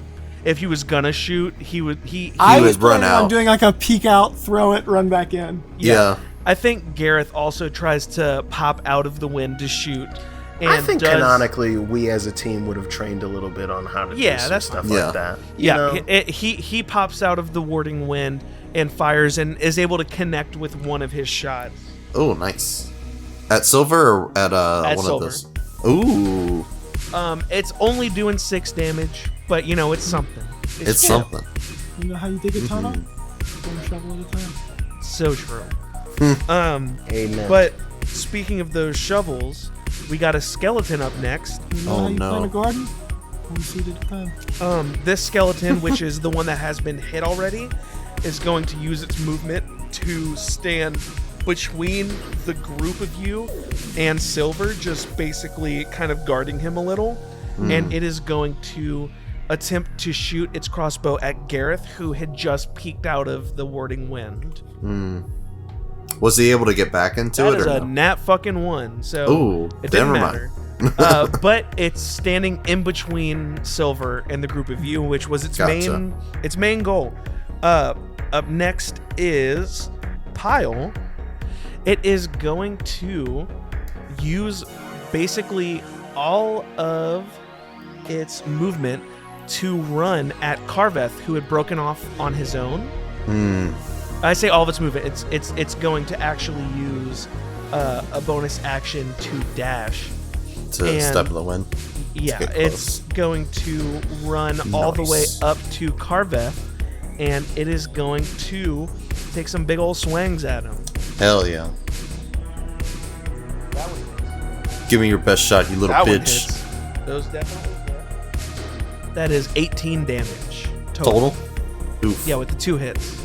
if he was gonna shoot, he would. I was would run planning on out. doing like a peek out, throw it, run back in. Yeah. I think Gareth also tries to pop out of the wind to shoot. And I think does, canonically we as a team would have trained a little bit on how to do some that's stuff fine. Yeah. like that. Yeah, You know? he pops out of the warding wind and fires and is able to connect with one of his shots. Oh, nice. At silver or at one silver. of those? Ooh, It's only doing 6 damage, but it's something. it's something. You know how you dig a tunnel? One shovel at a time. So true. Amen. But speaking of those shovels, we got a skeleton up next. You know Oh, how you no. plant a garden? One seed at a time. This skeleton, which is the one that has been hit already, is going to use its movement to stand between the group of you and Silver, just basically kind of guarding him a little. And it is going to attempt to shoot its crossbow at Gareth, who had just peeked out of the warding wind. Was he able to get back into That it is or a no? nat fucking one, so Ooh, it didn't never matter. mind. But it's standing in between Silver and the group of you, which was its Gotcha. main goal. Up next is Pyle. It is going to use basically all of its movement to run at Carveth, who had broken off on his own. I say all of its movement. It's going to actually use a bonus action to dash. To and- step in the wind. Yeah, get it's close. going to run all the way Nice. up to Carveth, and it is going to take some big old swings at him. Hell yeah. Give me your best shot, you little That one bitch. hits. Those definitely hit. That is 18 damage Total? Oof. Yeah, with the 2 hits.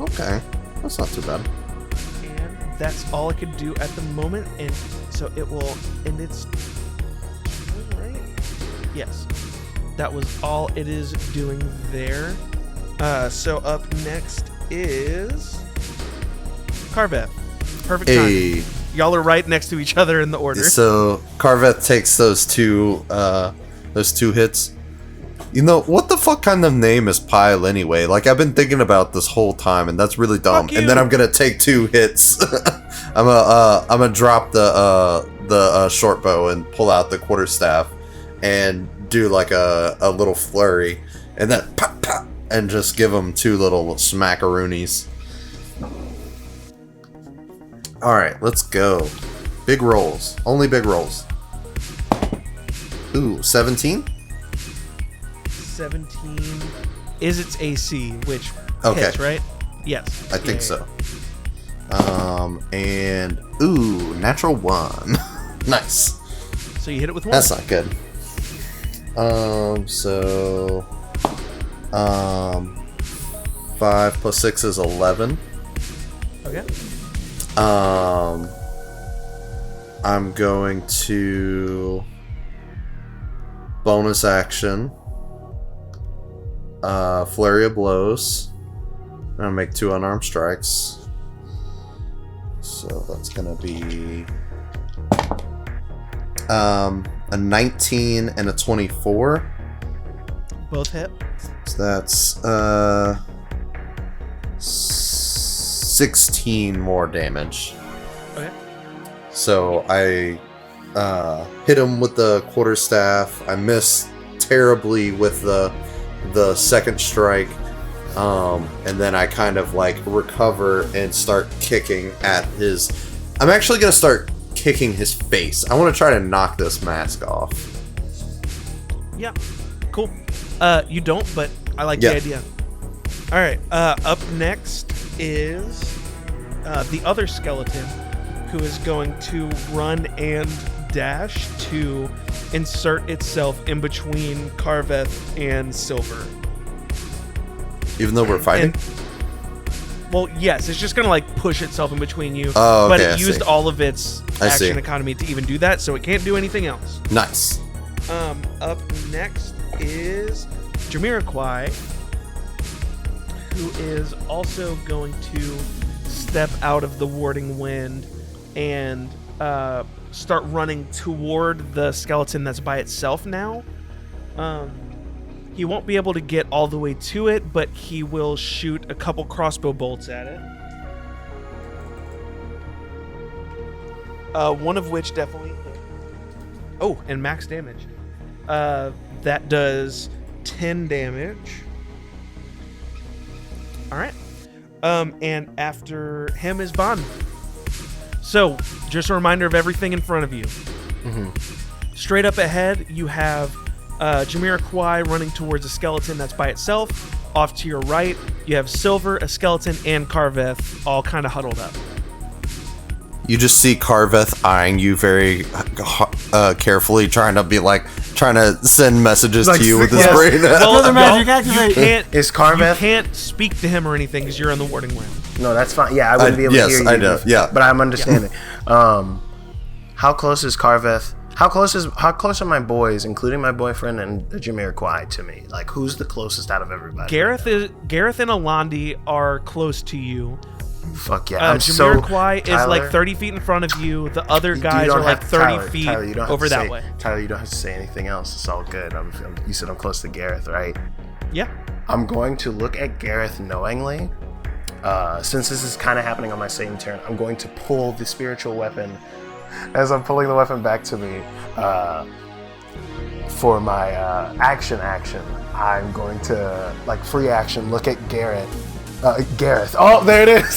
Okay. That's not too bad. And that's all it could do at the moment, and so it will end its turn, right? Yes. That was all it is doing there. So up next is Carveth. Perfect time. Hey. Y'all are right next to each other in the order. So Carveth takes those two hits. You know, what the fuck kind of name is Pyle anyway? Like, I've been thinking about this whole time, and that's really dumb. Fuck And then you. I'm gonna take 2 hits. I'm gonna drop the short bow and pull out the quarterstaff and do like a little flurry, and then pop pop, and just give them 2 little smackaroonies. All right, let's go. Big rolls, only big rolls. Ooh, 17. 17 is its AC, which Okay. hits, right? Yes. I think Yeah. so. And ooh, natural 1. Nice. So you hit it with 1. That's not good. So 5 plus 6 is 11. Okay. I'm going to bonus action. Flurry of blows. I'm gonna make 2 unarmed strikes. So that's gonna be a 19 and a 24. Both hit. So that's 16 more damage. Okay. So I hit him with the quarterstaff. I missed terribly with the second strike, and then I kind of like recover and start kicking at his. I'm actually gonna start kicking his face. I want to try to knock this mask off. Yeah. Cool. You don't, but I like Yeah. the idea. All right. Up next is the other skeleton, who is going to run and dash to insert itself in between Carveth and Silver. Even though we're fighting? Well, yes, it's just going to like push itself in between you. Oh, but okay, it used all of its I see. action economy to even do that, so it can't do anything else. Nice. Up next is Jamiroquai, who is also going to step out of the warding wind and start running toward the skeleton that's by itself now. He won't be able to get all the way to it, but he will shoot a couple crossbow bolts at it. One of which definitely hit. Oh, and max damage. That does 10 damage. All right. And after him is Bond. So, just a reminder of everything in front of you. Straight up ahead, you have Jamiroquai running towards a skeleton that's by itself. Off to your right, you have Silver, a skeleton, and Carveth all kind of huddled up. You just see Carveth eyeing you very carefully, trying to send messages Like, to you with his yes. brain. Further magic You activate. can't, Is you Carveth? can't speak to him or anything because you're in the warding wind. No, that's fine. Yeah, I wouldn't be able to hear you. I know. Yeah, But I'm understanding. How close is Carveth? How close are my boys, including my boyfriend and Jamiroquai, to me? Like, who's the closest out of everybody? Gareth and Alandi are close to you. Fuck yeah! I'm Jamiroquai is like Tyler, 30 feet in front of you. The other you guys don't are like have- 30 Tyler, feet Tyler, you don't have over to that say- way. Tyler, you don't have to say anything else. It's all good. You said I'm close to Gareth, right? Yeah. I'm going to look at Gareth knowingly. Since this is kind of happening on my same turn, I'm going to pull the spiritual weapon. As I'm pulling the weapon back to me, for my action, I'm going to, like, free action, look at Gareth. Oh, there it is.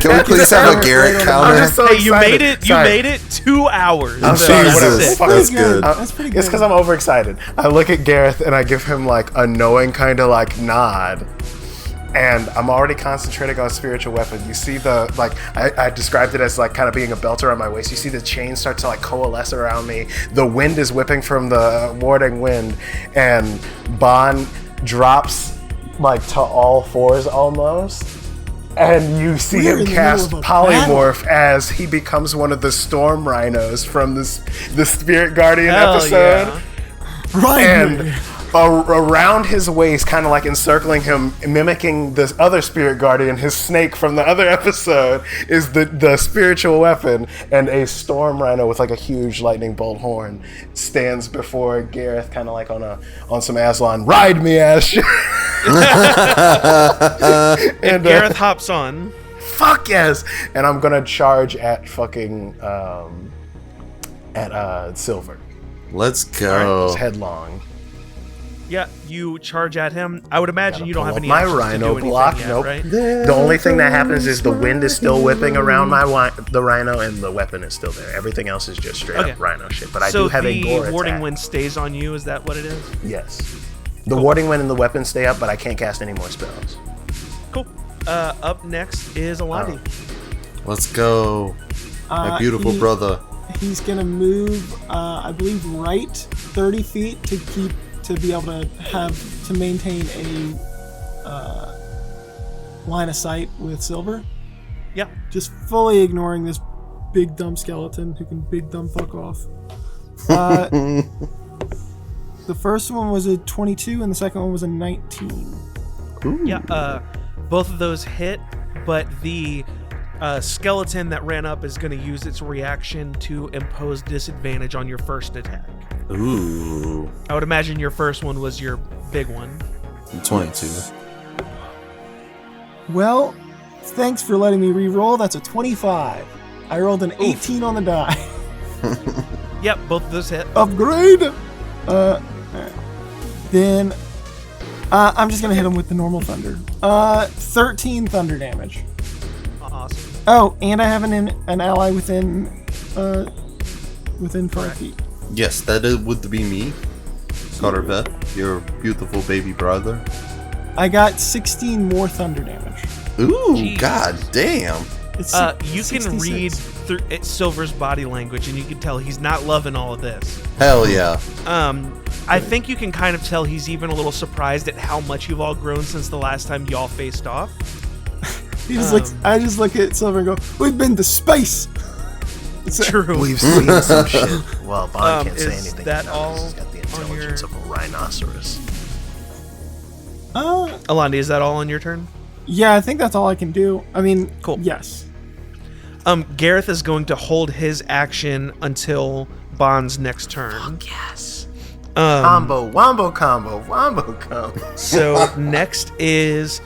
Can we please have a Garrett I'm counter? just so Hey, you excited. made it. You Sorry. made it 2 hours. I'm sorry, whatever. Jesus, Fuck that's it. good. That's pretty good. It's because I'm overexcited. I look at Gareth and I give him like a knowing kind of like nod. And I'm already concentrating on spiritual weapon. You see the, like, I described it as like kind of being a belt around my waist. You see the chain start to like coalesce around me. The wind is whipping from the warding wind. And Bond drops like to all fours almost. And you see We're in him the cast middle of a polymorph as he becomes one of the storm rhinos from the Spirit Guardian Hell episode. yeah. Right. And around his waist, kind of like encircling him, mimicking this other Spirit Guardian, his snake from the other episode, is the spiritual weapon, and a storm rhino with like a huge lightning bolt horn stands before Gareth, kind of like on some Aslan, ride me, Ash. And Gareth hops on. fuck yes, and I'm gonna charge at fucking Silver. Let's Just go. headlong. Yeah, you charge at him. I would imagine you don't have any my actions to rhino do anything block. yet, Nope. right? The only thing that happens is the wind is still whipping around the rhino, and the weapon is still there. Everything else is just straight Okay. up rhino shit. But I So do have a the gore warding attack. wind stays on you. Is that what it is? Yes. The warding wind and the weapon stay up, but I can't cast any more spells. Cool. Up next is Alandi. Let's go. My beautiful brother. He's gonna move, I believe, right 30 feet to be able to maintain a line of sight with Silver. Yeah. Just fully ignoring this big dumb skeleton who can big dumb fuck off. The first one was a 22 and the second one was a 19. Yeah. Both of those hit, but the skeleton that ran up is going to use its reaction to impose disadvantage on your first attack. Ooh. I would imagine your first one was your big one. 22. Well, thanks for letting me re-roll. That's a 25. I rolled an 18 on the die. Yep, both of those hit. Upgrade! Alright. Then, I'm just gonna hit him with the normal thunder. 13 thunder damage. Awesome. Oh, and I have an ally within 5 feet. Yes, that would be me. Carvet, your beautiful baby brother. I got 16 more thunder damage. Ooh, Jeez. god damn. It's You can 66. read through Silver's body language, and you can tell he's not loving all of this. Hell yeah. I think you can kind of tell he's even a little surprised at how much you've all grown since the last time y'all faced off. He just looks. I just look at Silver and go, "We've been to space." True. We've seen some shit. Well, Bond can't say is anything. that now, all 'cause he's got the intelligence of a rhinoceros. Alandi, is that all on your turn? Yeah, I think that's all I can do. I mean, Cool. Yes. Gareth is going to hold his action until Bond's next turn. Yes. Combo, wombo combo, wombo combo. So next is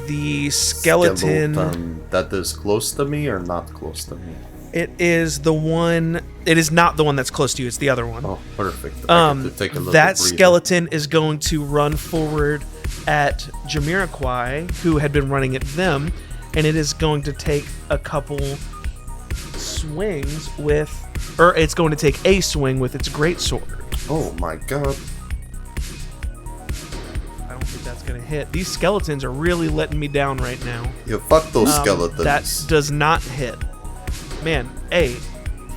the skeleton. That is close to me or not close to me? It is the one. It is not the one that's close to you. It's the other one. Oh, perfect. I get to take a little That breather. skeleton is going to run forward at Jamiroquai, who had been running at them, and it is going to take a couple swings with, or it's going to take a swing with its greatsword. Oh my god. I don't think that's going to hit. These skeletons are really letting me down right now. Yeah, fuck those skeletons. That does not hit. Man, hey,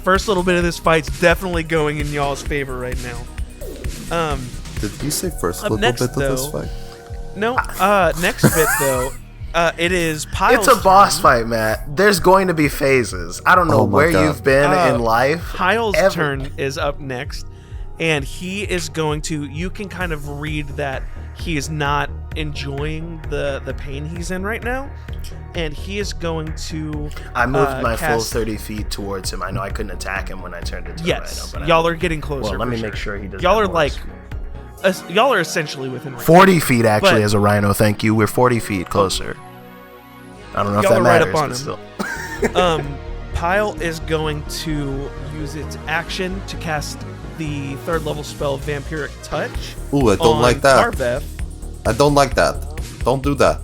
first little bit of this fight's definitely going in y'all's favor right now. Did he say first Up little next, bit of this though, fight? No, next bit though, it is Pyle's It's a boss turn. fight, Matt. There's going to be phases. I don't know Oh my where God. you've been in life. Pyle's ever. turn is up next, and he is going to. You can kind of read that he is not enjoying the pain he's in right now, and he is going to. I moved my full cast, 30 feet towards him. I know I couldn't attack him when I turned into a Yes, rhino, but y'all are getting closer. Well, let for me make sure he doesn't. Y'all have are more like, y'all are essentially within range. 40 feet actually But- as a rhino. Thank you. We're 40 feet closer. I don't know if Y'all that are right matters, up on but him. still. Pyle is going to use its action to cast the 3rd level spell Vampiric Touch. Ooh, I don't on like that. Carveth. I don't like that. Don't do that.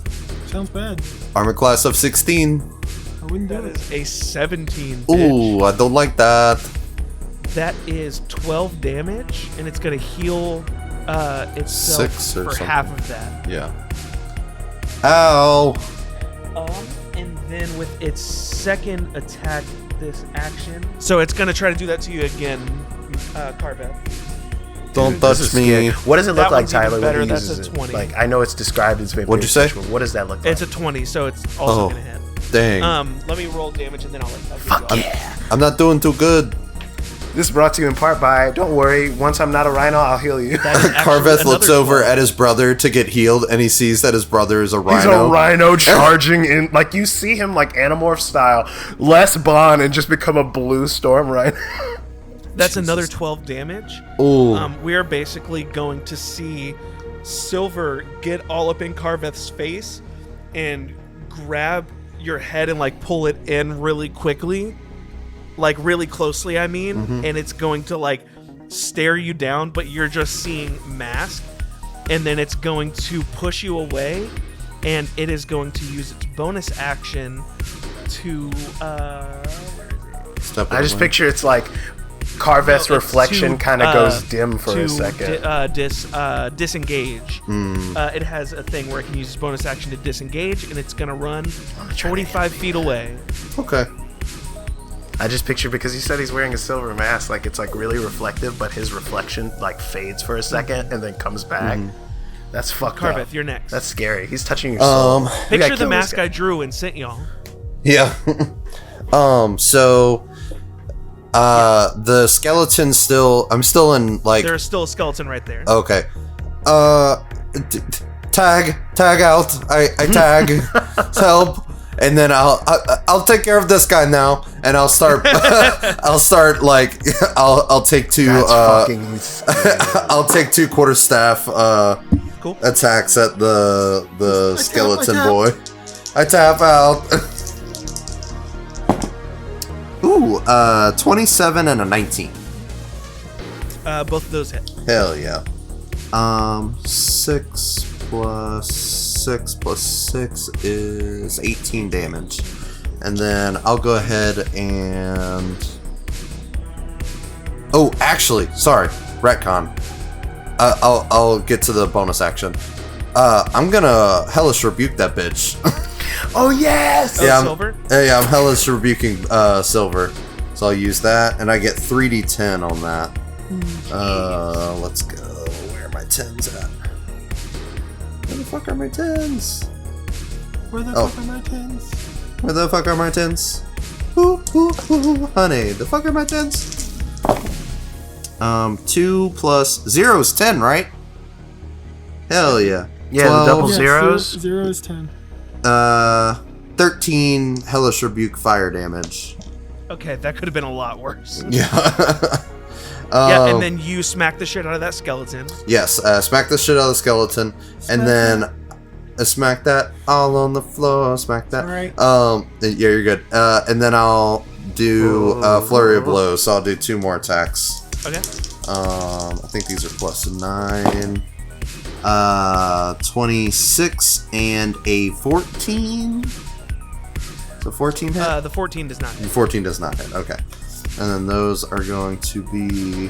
Sounds bad. Armor class of 16. I wouldn't do That it. is a 17. Ooh, bitch. I don't like that. That is 12 damage, and it's going to heal itself 6 or for something. half of that. Yeah. Ow. And then with its second attack, this action. So it's going to try to do that to you again, Carveth. Don't This touch is me. scary. What does it look That like, one's even Tyler? better. When he That's uses a it? 20. Like I know it's described as vampiric What'd you say? touch, but what does that look like? It's a 20, so it's also Oh. going to hit. Dang. Let me roll damage, and then I'll give you all. I'm not doing too good. This is brought to you in part by. Don't worry. Once I'm not a rhino, I'll heal you. That is actually Carveth looks another over 12. at his brother to get healed, and he sees that his brother is a He's rhino. a rhino charging in. Like you see him like Animorph style, less Bond, and just become a blue storm rhino. That's another 12 damage. Ooh. We're basically going to see Silver get all up in Carveth's face and grab your head and like pull it in really quickly, like really closely, I mean, and it's going to like stare you down, but you're just seeing mask, and then it's going to push you away, and it is going to use its bonus action to Step I just away. picture it's like Carveth's No, it's reflection to, kind of goes dim for to a second. disengage. It has a thing where it can use its bonus action to disengage, and it's gonna run try to 45 feet away. Okay. I just picture because he said he's wearing a silver mask, like it's like really reflective, but his reflection like fades for a second and then comes back. That's fucked up. Carveth, you're next. That's scary. He's touching your soul. We gotta Picture the kill this mask guy. I drew and sent y'all. Yeah. So the skeleton still I'm still in like There's still a skeleton right there. okay. Tag out. I tag help, and then I'll take care of this guy now, and I'll start like I'll take two That's fucking scary. I'll take 2 quarterstaff Cool. attacks at the skeleton boy. I tap out. Ooh, 27 and a 19. Both of those hit. Hell yeah. 6 plus 6 plus 6 is 18 damage. And then I'll go ahead and Oh, actually, sorry, retcon. I'll get to the bonus action. I'm gonna hellish rebuke that bitch. Oh yes! Yeah, Silver? I'm hellish rebuking Silver, so I'll use that, and I get 3d10 on that. Let's go. Where are my 10s at? Where the fuck are my 10s? Where the fuck are my 10s? Where the fuck are my 10s? Ooh, honey, the fuck are my 10s? 2 plus 0 is 10, right? Hell yeah. Yeah, 12, the double zeros. 0 is 10. 13 hellish rebuke fire damage. Okay, that could have been a lot worse. Yeah. Yeah, and then you smack the shit out of that skeleton. Yes, smack the shit out of the skeleton, and then smack that all on the floor. Smack that. All right. Yeah, you're good. And then I'll do flurry of blows. So I'll do 2 more attacks. Okay. I think these are plus 9. 26 and a 14. So 14 hit. The 14 does not hit. 14 does not hit. Okay. And then those are going to be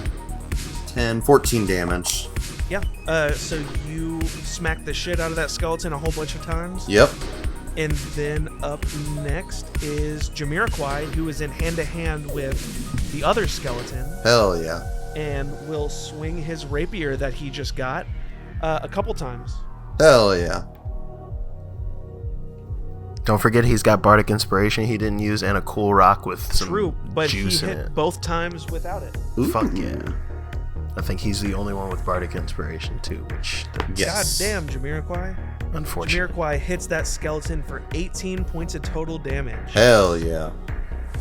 14 damage. Yeah. So you smack the shit out of that skeleton a whole bunch of times. Yep. And then up next is Jamiroquai, who is in hand-to-hand with the other skeleton. Hell yeah. And will swing his rapier that he just got a couple times. Hell yeah. Don't forget he's got bardic inspiration he didn't use, and a cool rock with some True, but he juice in hit it. both times without it. Fuck yeah. I think he's the only one with bardic inspiration too, which Yes. God damn, Jamiroquai. unfortunate. Jamiroquai hits that skeleton for 18 points of total damage. Hell yeah.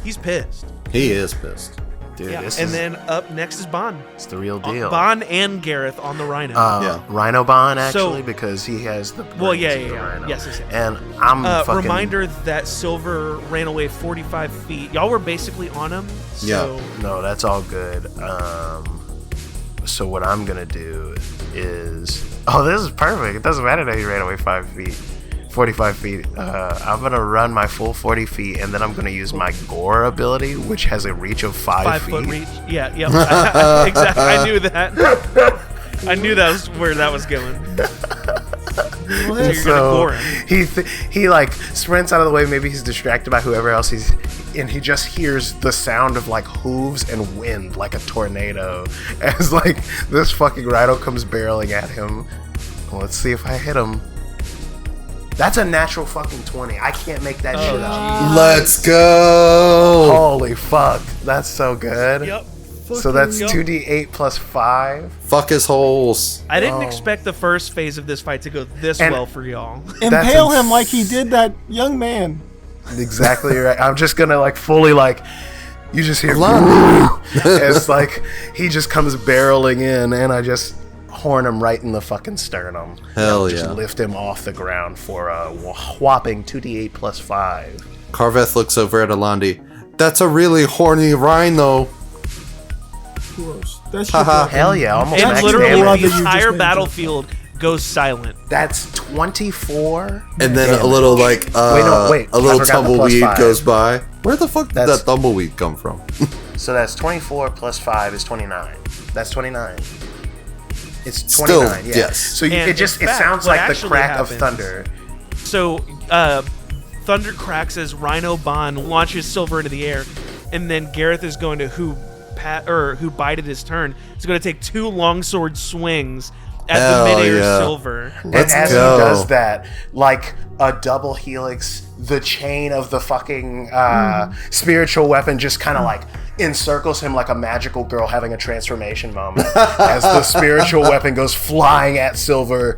He's pissed. He is pissed. Dude, Yeah. this And is then up next is Bon. it's the real deal. Bon and Gareth on the Rhino. Yeah. Rhino Bond actually So- because he has the Well, brains yeah, of the yeah. Rhino. Yes, yes, yes. And I'm fucking Reminder that Silver ran away 45 feet. Y'all were basically on him. So Yeah. No, that's all good. So what I'm gonna do is this is perfect. It doesn't matter that he ran away 45 feet. I'm gonna run my full 40 feet, and then I'm gonna use my Gore ability, which has a reach of 5 feet. 5 foot reach. Yeah, yep. Exactly. I knew that. I knew that was where that was going. So you're gonna gore him. He like sprints out of the way. Maybe he's distracted by whoever else he's, and he just hears the sound of like hooves and wind, like a tornado, as like this fucking rhino comes barreling at him. Let's see if I hit him. That's a natural fucking 20. I can't make that shit up. Let's go. Holy fuck, that's so good. Yep. So that's Yep. 2d8 plus 5. Fuck his holes. I didn't expect the first phase of this fight to go this And- well for y'all. Impale him like he did that young man. Exactly right. I'm just gonna like fully like, you just hear it's like he just comes barreling in, and I just horn him right in the fucking sternum. Hell Just yeah. lift him off the ground for a whopping 2d8 plus 5. Carveth looks over at Alandi. That's a really horny rhino. Gross. That's Haha. Hell yeah, almost And max literally Love damage. that the you just entire made battlefield goes silent. That's 24. And then damage. a little like Wait, no, wait, a I little forgot the plus tumbleweed 5. goes by. Where the fuck did That's- that tumbleweed come from? So that's 24 plus 5 is 29. That's 29. It's Still, 29, yeah. yes. So And it just in it fact, sounds what like the actually crack of happens- thunder. So Thunder cracks as Rhino Bond launches Silver into the air, and then Gareth is going to who bided his turn. He's going to take 2 longsword swings at Hell the midair yeah. Silver. Let's and as go. he does that, like a double helix, the chain of the fucking spiritual weapon just kind of like encircles him like a magical girl having a transformation moment as the spiritual weapon goes flying at Silver,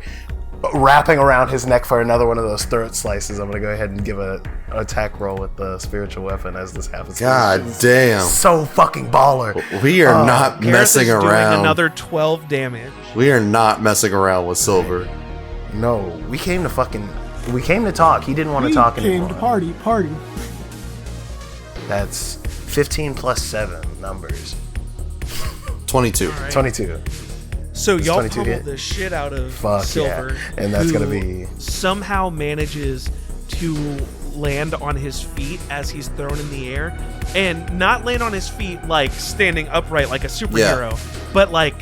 wrapping around his neck for another one of those throat slices. I'm gonna go ahead and give an attack roll with the spiritual weapon as this happens. God damn. So fucking baller. We are not Gareth messing is doing around. another 12 damage. We are not messing around with Silver. No, we came to talk. He didn't want to We talk came anymore. to party. That's 15 plus 7 numbers. 22. All right. 22. So Does y'all 22 pummel hit? the shit out of Fuck Silver, yeah. And that's who gonna be- somehow manages to land on his feet as he's thrown in the air, and not land on his feet like standing upright like a superhero, but like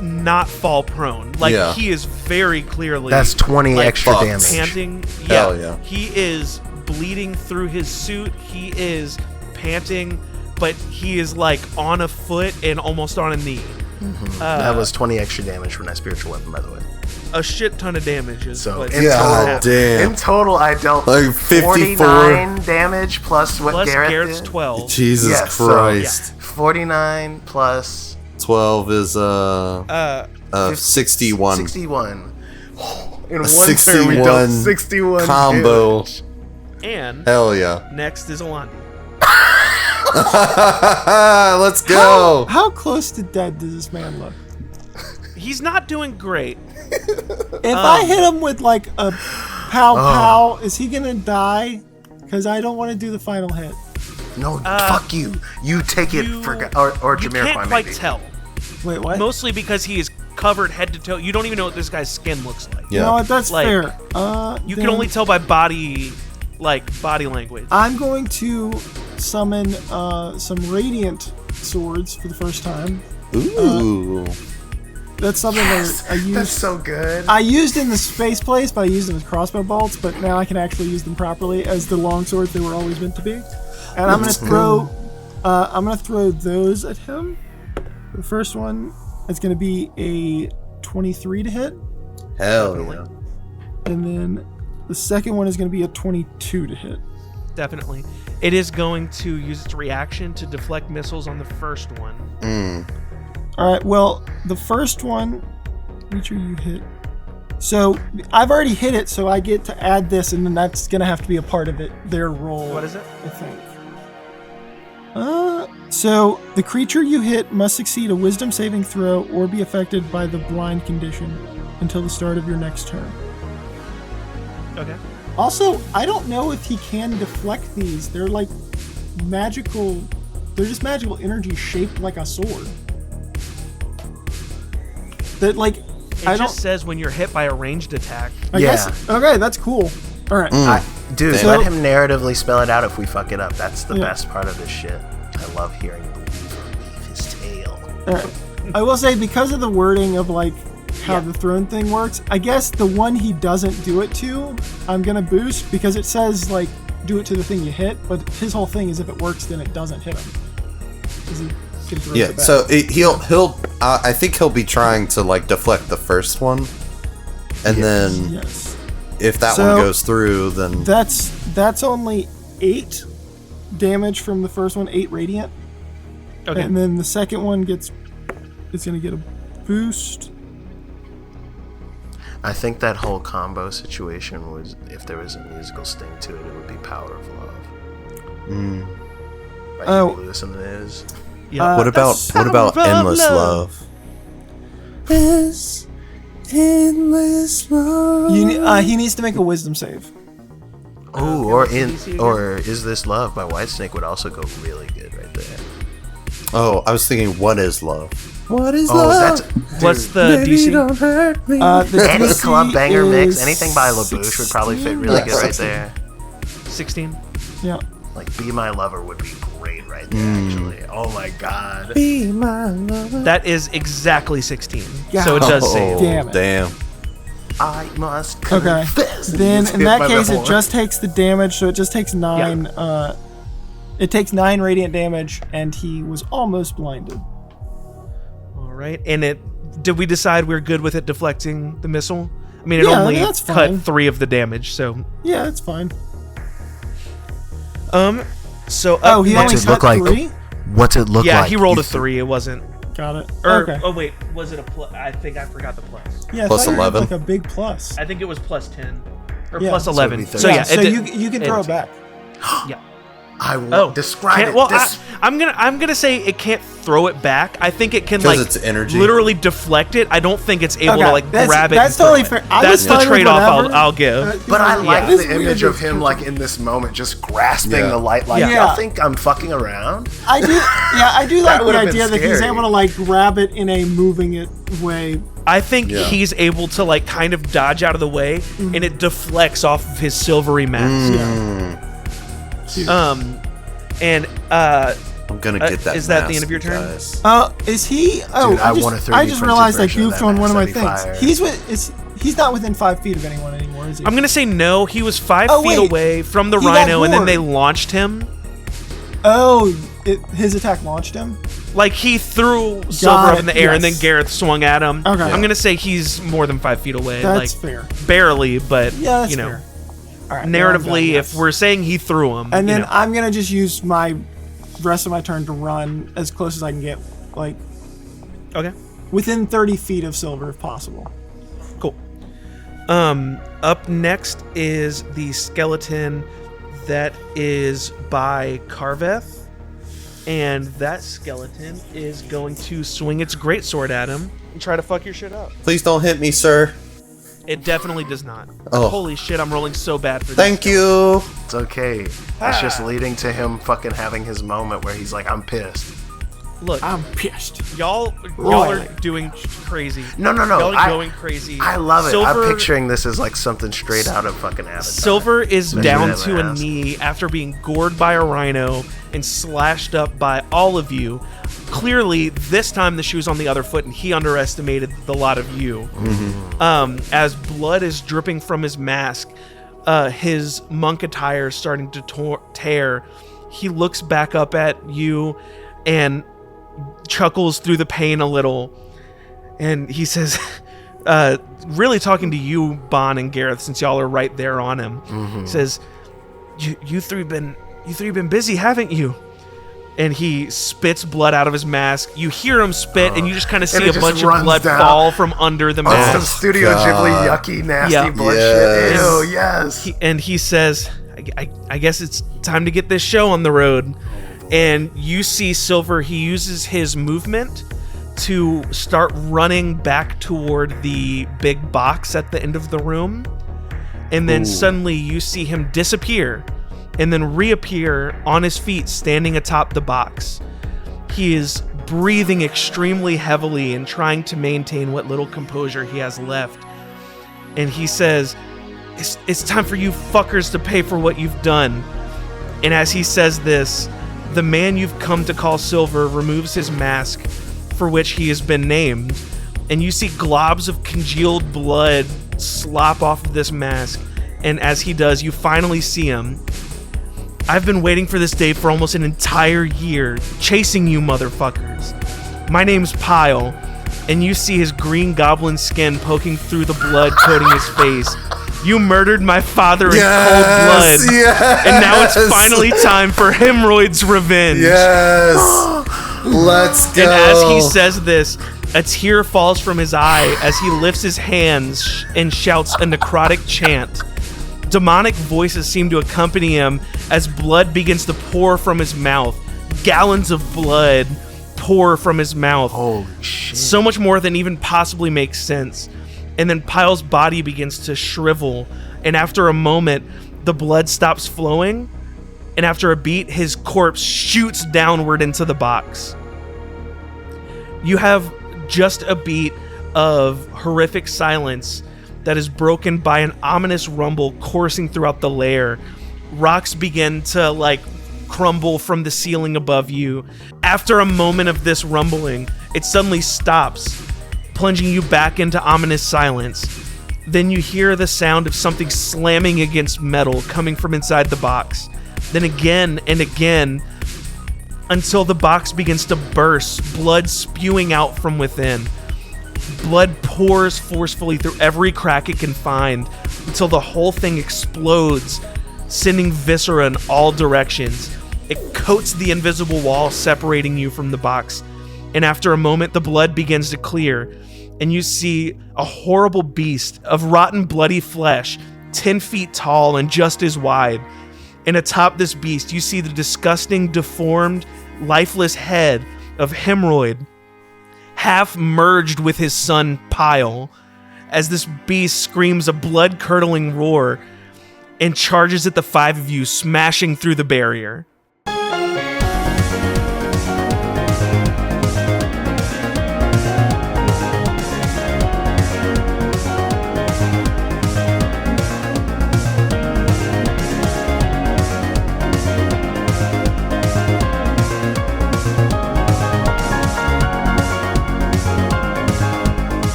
not fall prone. Like he is very clearly. That's 20 like, extra damage. Panting. Hell yeah. He is bleeding through his suit. He is panting, but he is like on a foot and almost on a knee. That was 20 extra damage from that spiritual weapon, by the way. A shit ton of damage is So what in total, I dealt like 54 49 damage plus what plus Garrett Garrett's did. 12. Jesus Yes, so, Christ. 49 plus 12 is 61. 61. In one 61 turn, we dealt 61 combo. damage. And Hell yeah. next is Alani. Let's go. How close to dead does this man look? He's not doing great. If I hit him with like a pow, is he gonna die? Because I don't want to do the final hit. No, fuck you. You take it for or You Jamiroquai, can't quite maybe. tell. Wait, what? Mostly because he is covered head to toe. You don't even know what this guy's skin looks like. Yeah. You know what? That's Like, fair. You can only tell by body language. I'm going to summon some radiant swords for the first time. Ooh. That's something that I used. That's so good. I used in the space place, but I used them as crossbow bolts. But now I can actually use them properly as the long swords they were always meant to be. And I'm gonna throw those at him. The first one is gonna be a 23 to hit, Hell yeah. and then the second one is gonna be a 22 to hit. Definitely. It is going to use its reaction to deflect missiles on the first one. All right. Well, the first one, creature you hit. So I've already hit it, so I get to add this, and then that's gonna have to be a part of it. Their roll. What is it? I think. So the creature you hit must succeed a Wisdom saving throw or be affected by the blind condition until the start of your next turn. Okay. Also, I don't know if he can deflect these. They're like magical. They're just magical energy shaped like a sword. That like It just says when you're hit by a ranged attack. I guess. Okay, that's cool. All right. Dude, So- let him narratively spell it out if we fuck it up. That's the best part of this shit. I love hearing the weaver weave his tail. All right. I will say, because of the wording of like how the throne thing works, I guess the one he doesn't do it to, I'm gonna boost because it says like do it to the thing you hit, but his whole thing is if it works, then it doesn't hit him. 'Cause he can throw Yeah, it back. so he'll I think he'll be trying to like deflect the first one, and then yes, if that So- one goes through, then that's only 8 damage from the first one, 8 radiant, Okay. and then the second one it's gonna get a boost. I think that whole combo situation was, if there was a musical sting to it, it would be Power of Love. By Oh. Huey Lewis and the News. Yeah. what about endless love? Endless love. He needs to make a Wisdom save. Oh, what's the DC again? or Is This Love by Whitesnake would also go really good right there. Oh, I was thinking, what is love? What is Oh, love? that's What's the DC? Don't hurt me. The any DC club banger mix, is anything by LaBouche would probably fit really good right 16. there. 16. Yeah. Like Be My Lover would be great right there, actually. Oh my god. Be my lover. That is exactly 16. Yeah. So it does save. Damn it. Damn. I must Okay. confess. Then Just in hit that by the case, it horn. just takes the damage, so it just takes 9. It takes 9 radiant damage, and he was almost blinded. All right. And did we decide we're good with it deflecting the missile? I mean, it Yeah, only that's cut fine. 3 of the damage, so Yeah, it's fine. so Oh, he What's only it look cut like? 3? What's it look yeah, like? he rolled You a 3. It wasn't. Got it. Or Okay. oh wait, was it a plus? I think I forgot the plus. Yeah, I Plus thought you had, 11. like a big plus. I think it was plus 10 or Yeah. plus So it'd 11. be So, 30. yeah, so it did- you can throw it back. Yeah. I will Oh, describe can't- it. Well, This- I'm gonna say it can't throw it back. I think it can 'Cause like it's energy. literally deflect it. I don't think it's able Okay, to like that's- grab it. that's and throw totally it. fair. I That's was the fine with trade-off whatever. I'll give. But I like This the weird image of is- him like in this moment, just grasping Yeah. the light. Like, Yeah. y'all think I'm fucking around? I do. Yeah, I do That like the would've been idea that he's scary. able to like grab it in a moving it way. I think Yeah. he's able to like kind of dodge out of the way, and it deflects off of his silvery mask. Yeah. And I'm gonna get that. Is that the end of your turn? Guys. Is he? Oh, Dude, I just realized I goofed on one of my That'd be things. fire. He's not within 5 feet of anyone anymore, is he? I'm gonna say no. He was 5 feet wait. away from the He got rhino, and then bored. they launched him. Oh, his attack launched him? Like he threw Silver up in the air, and then yes. Gareth swung at him. Okay. I'm gonna say he's more than 5 feet away. That's like fair. barely, but Yeah, that's you know, fair. All right, narratively, well, if we're saying he threw him, and you then know. I'm gonna just use my rest of my turn to run as close as I can get, like Okay. within 30 feet of Silver if possible. Cool. Up next is the skeleton that is by Carveth, and that skeleton is going to swing its greatsword at him and try to fuck your shit up. Please don't hit me, sir. It definitely does not. Oh. Holy shit, I'm rolling so bad for this. Thank you. It's okay. It's just leading to him fucking having his moment where he's like, I'm pissed. Look, I'm pissed. y'all Royally. are doing crazy. No. Y'all are going crazy. I love it. Silver, I'm picturing this as like something straight out of fucking Avatar. Silver is That's down what to I a asked. knee after being gored by a rhino and slashed up by all of you. Clearly, this time the shoe's on the other foot, and he underestimated the lot of you. As blood is dripping from his mask, his monk attire is starting to tear. He looks back up at you and chuckles through the pain a little, and he says, really talking to you, Bon and Gareth, since y'all are right there on him, he says, you three been busy, haven't you? And he spits blood out of his mask. You hear him spit, and you just kind of see it a just bunch of runs blood down. fall from under the Oh, it's mask. some Studio God. Ghibli yucky, nasty Yeah. blood Yes. shit. Ew, yes. And he says, I guess it's time to get this show on the road. And you see Silver, he uses his movement to start running back toward the big box at the end of the room. And then suddenly you see him disappear and then reappear on his feet standing atop the box. He is breathing extremely heavily and trying to maintain what little composure he has left. And he says, it's time for you fuckers to pay for what you've done. And as he says this, the man you've come to call Silver removes his mask, for which he has been named, and you see globs of congealed blood slop off of this mask. And as he does, you finally see him. I've been waiting for this day for almost an entire year, chasing you motherfuckers. My name's Pyle, and you see his green goblin skin poking through the blood coating his face. You murdered my father in cold blood, Yes. and now it's finally time for Hemorrhoid's revenge. Yes. Let's go. And as he says this, a tear falls from his eye as he lifts his hands and shouts a necrotic chant. Demonic voices seem to accompany him as blood begins to pour from his mouth. Gallons of blood pour from his mouth. Holy shit. So much more than even possibly makes sense. And then Pyle's body begins to shrivel. And after a moment, the blood stops flowing. And after a beat, his corpse shoots downward into the box. You have just a beat of horrific silence that is broken by an ominous rumble coursing throughout the lair. Rocks begin to crumble from the ceiling above you. After a moment of this rumbling, it suddenly stops, plunging you back into ominous silence. Then you hear the sound of something slamming against metal coming from inside the box. Then again and again, until the box begins to burst, blood spewing out from within. Blood pours forcefully through every crack it can find until the whole thing explodes, sending viscera in all directions. It coats the invisible wall separating you from the box, and after a moment the blood begins to clear, and you see a horrible beast of rotten bloody flesh, 10 feet tall and just as wide. And atop this beast you see the disgusting, deformed, lifeless head of Hemorrhoid, half merged with his son Pyle, as this beast screams a blood-curdling roar and charges at the five of you, smashing through the barrier.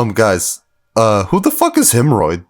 Guys, who the fuck is Hemorrhoid?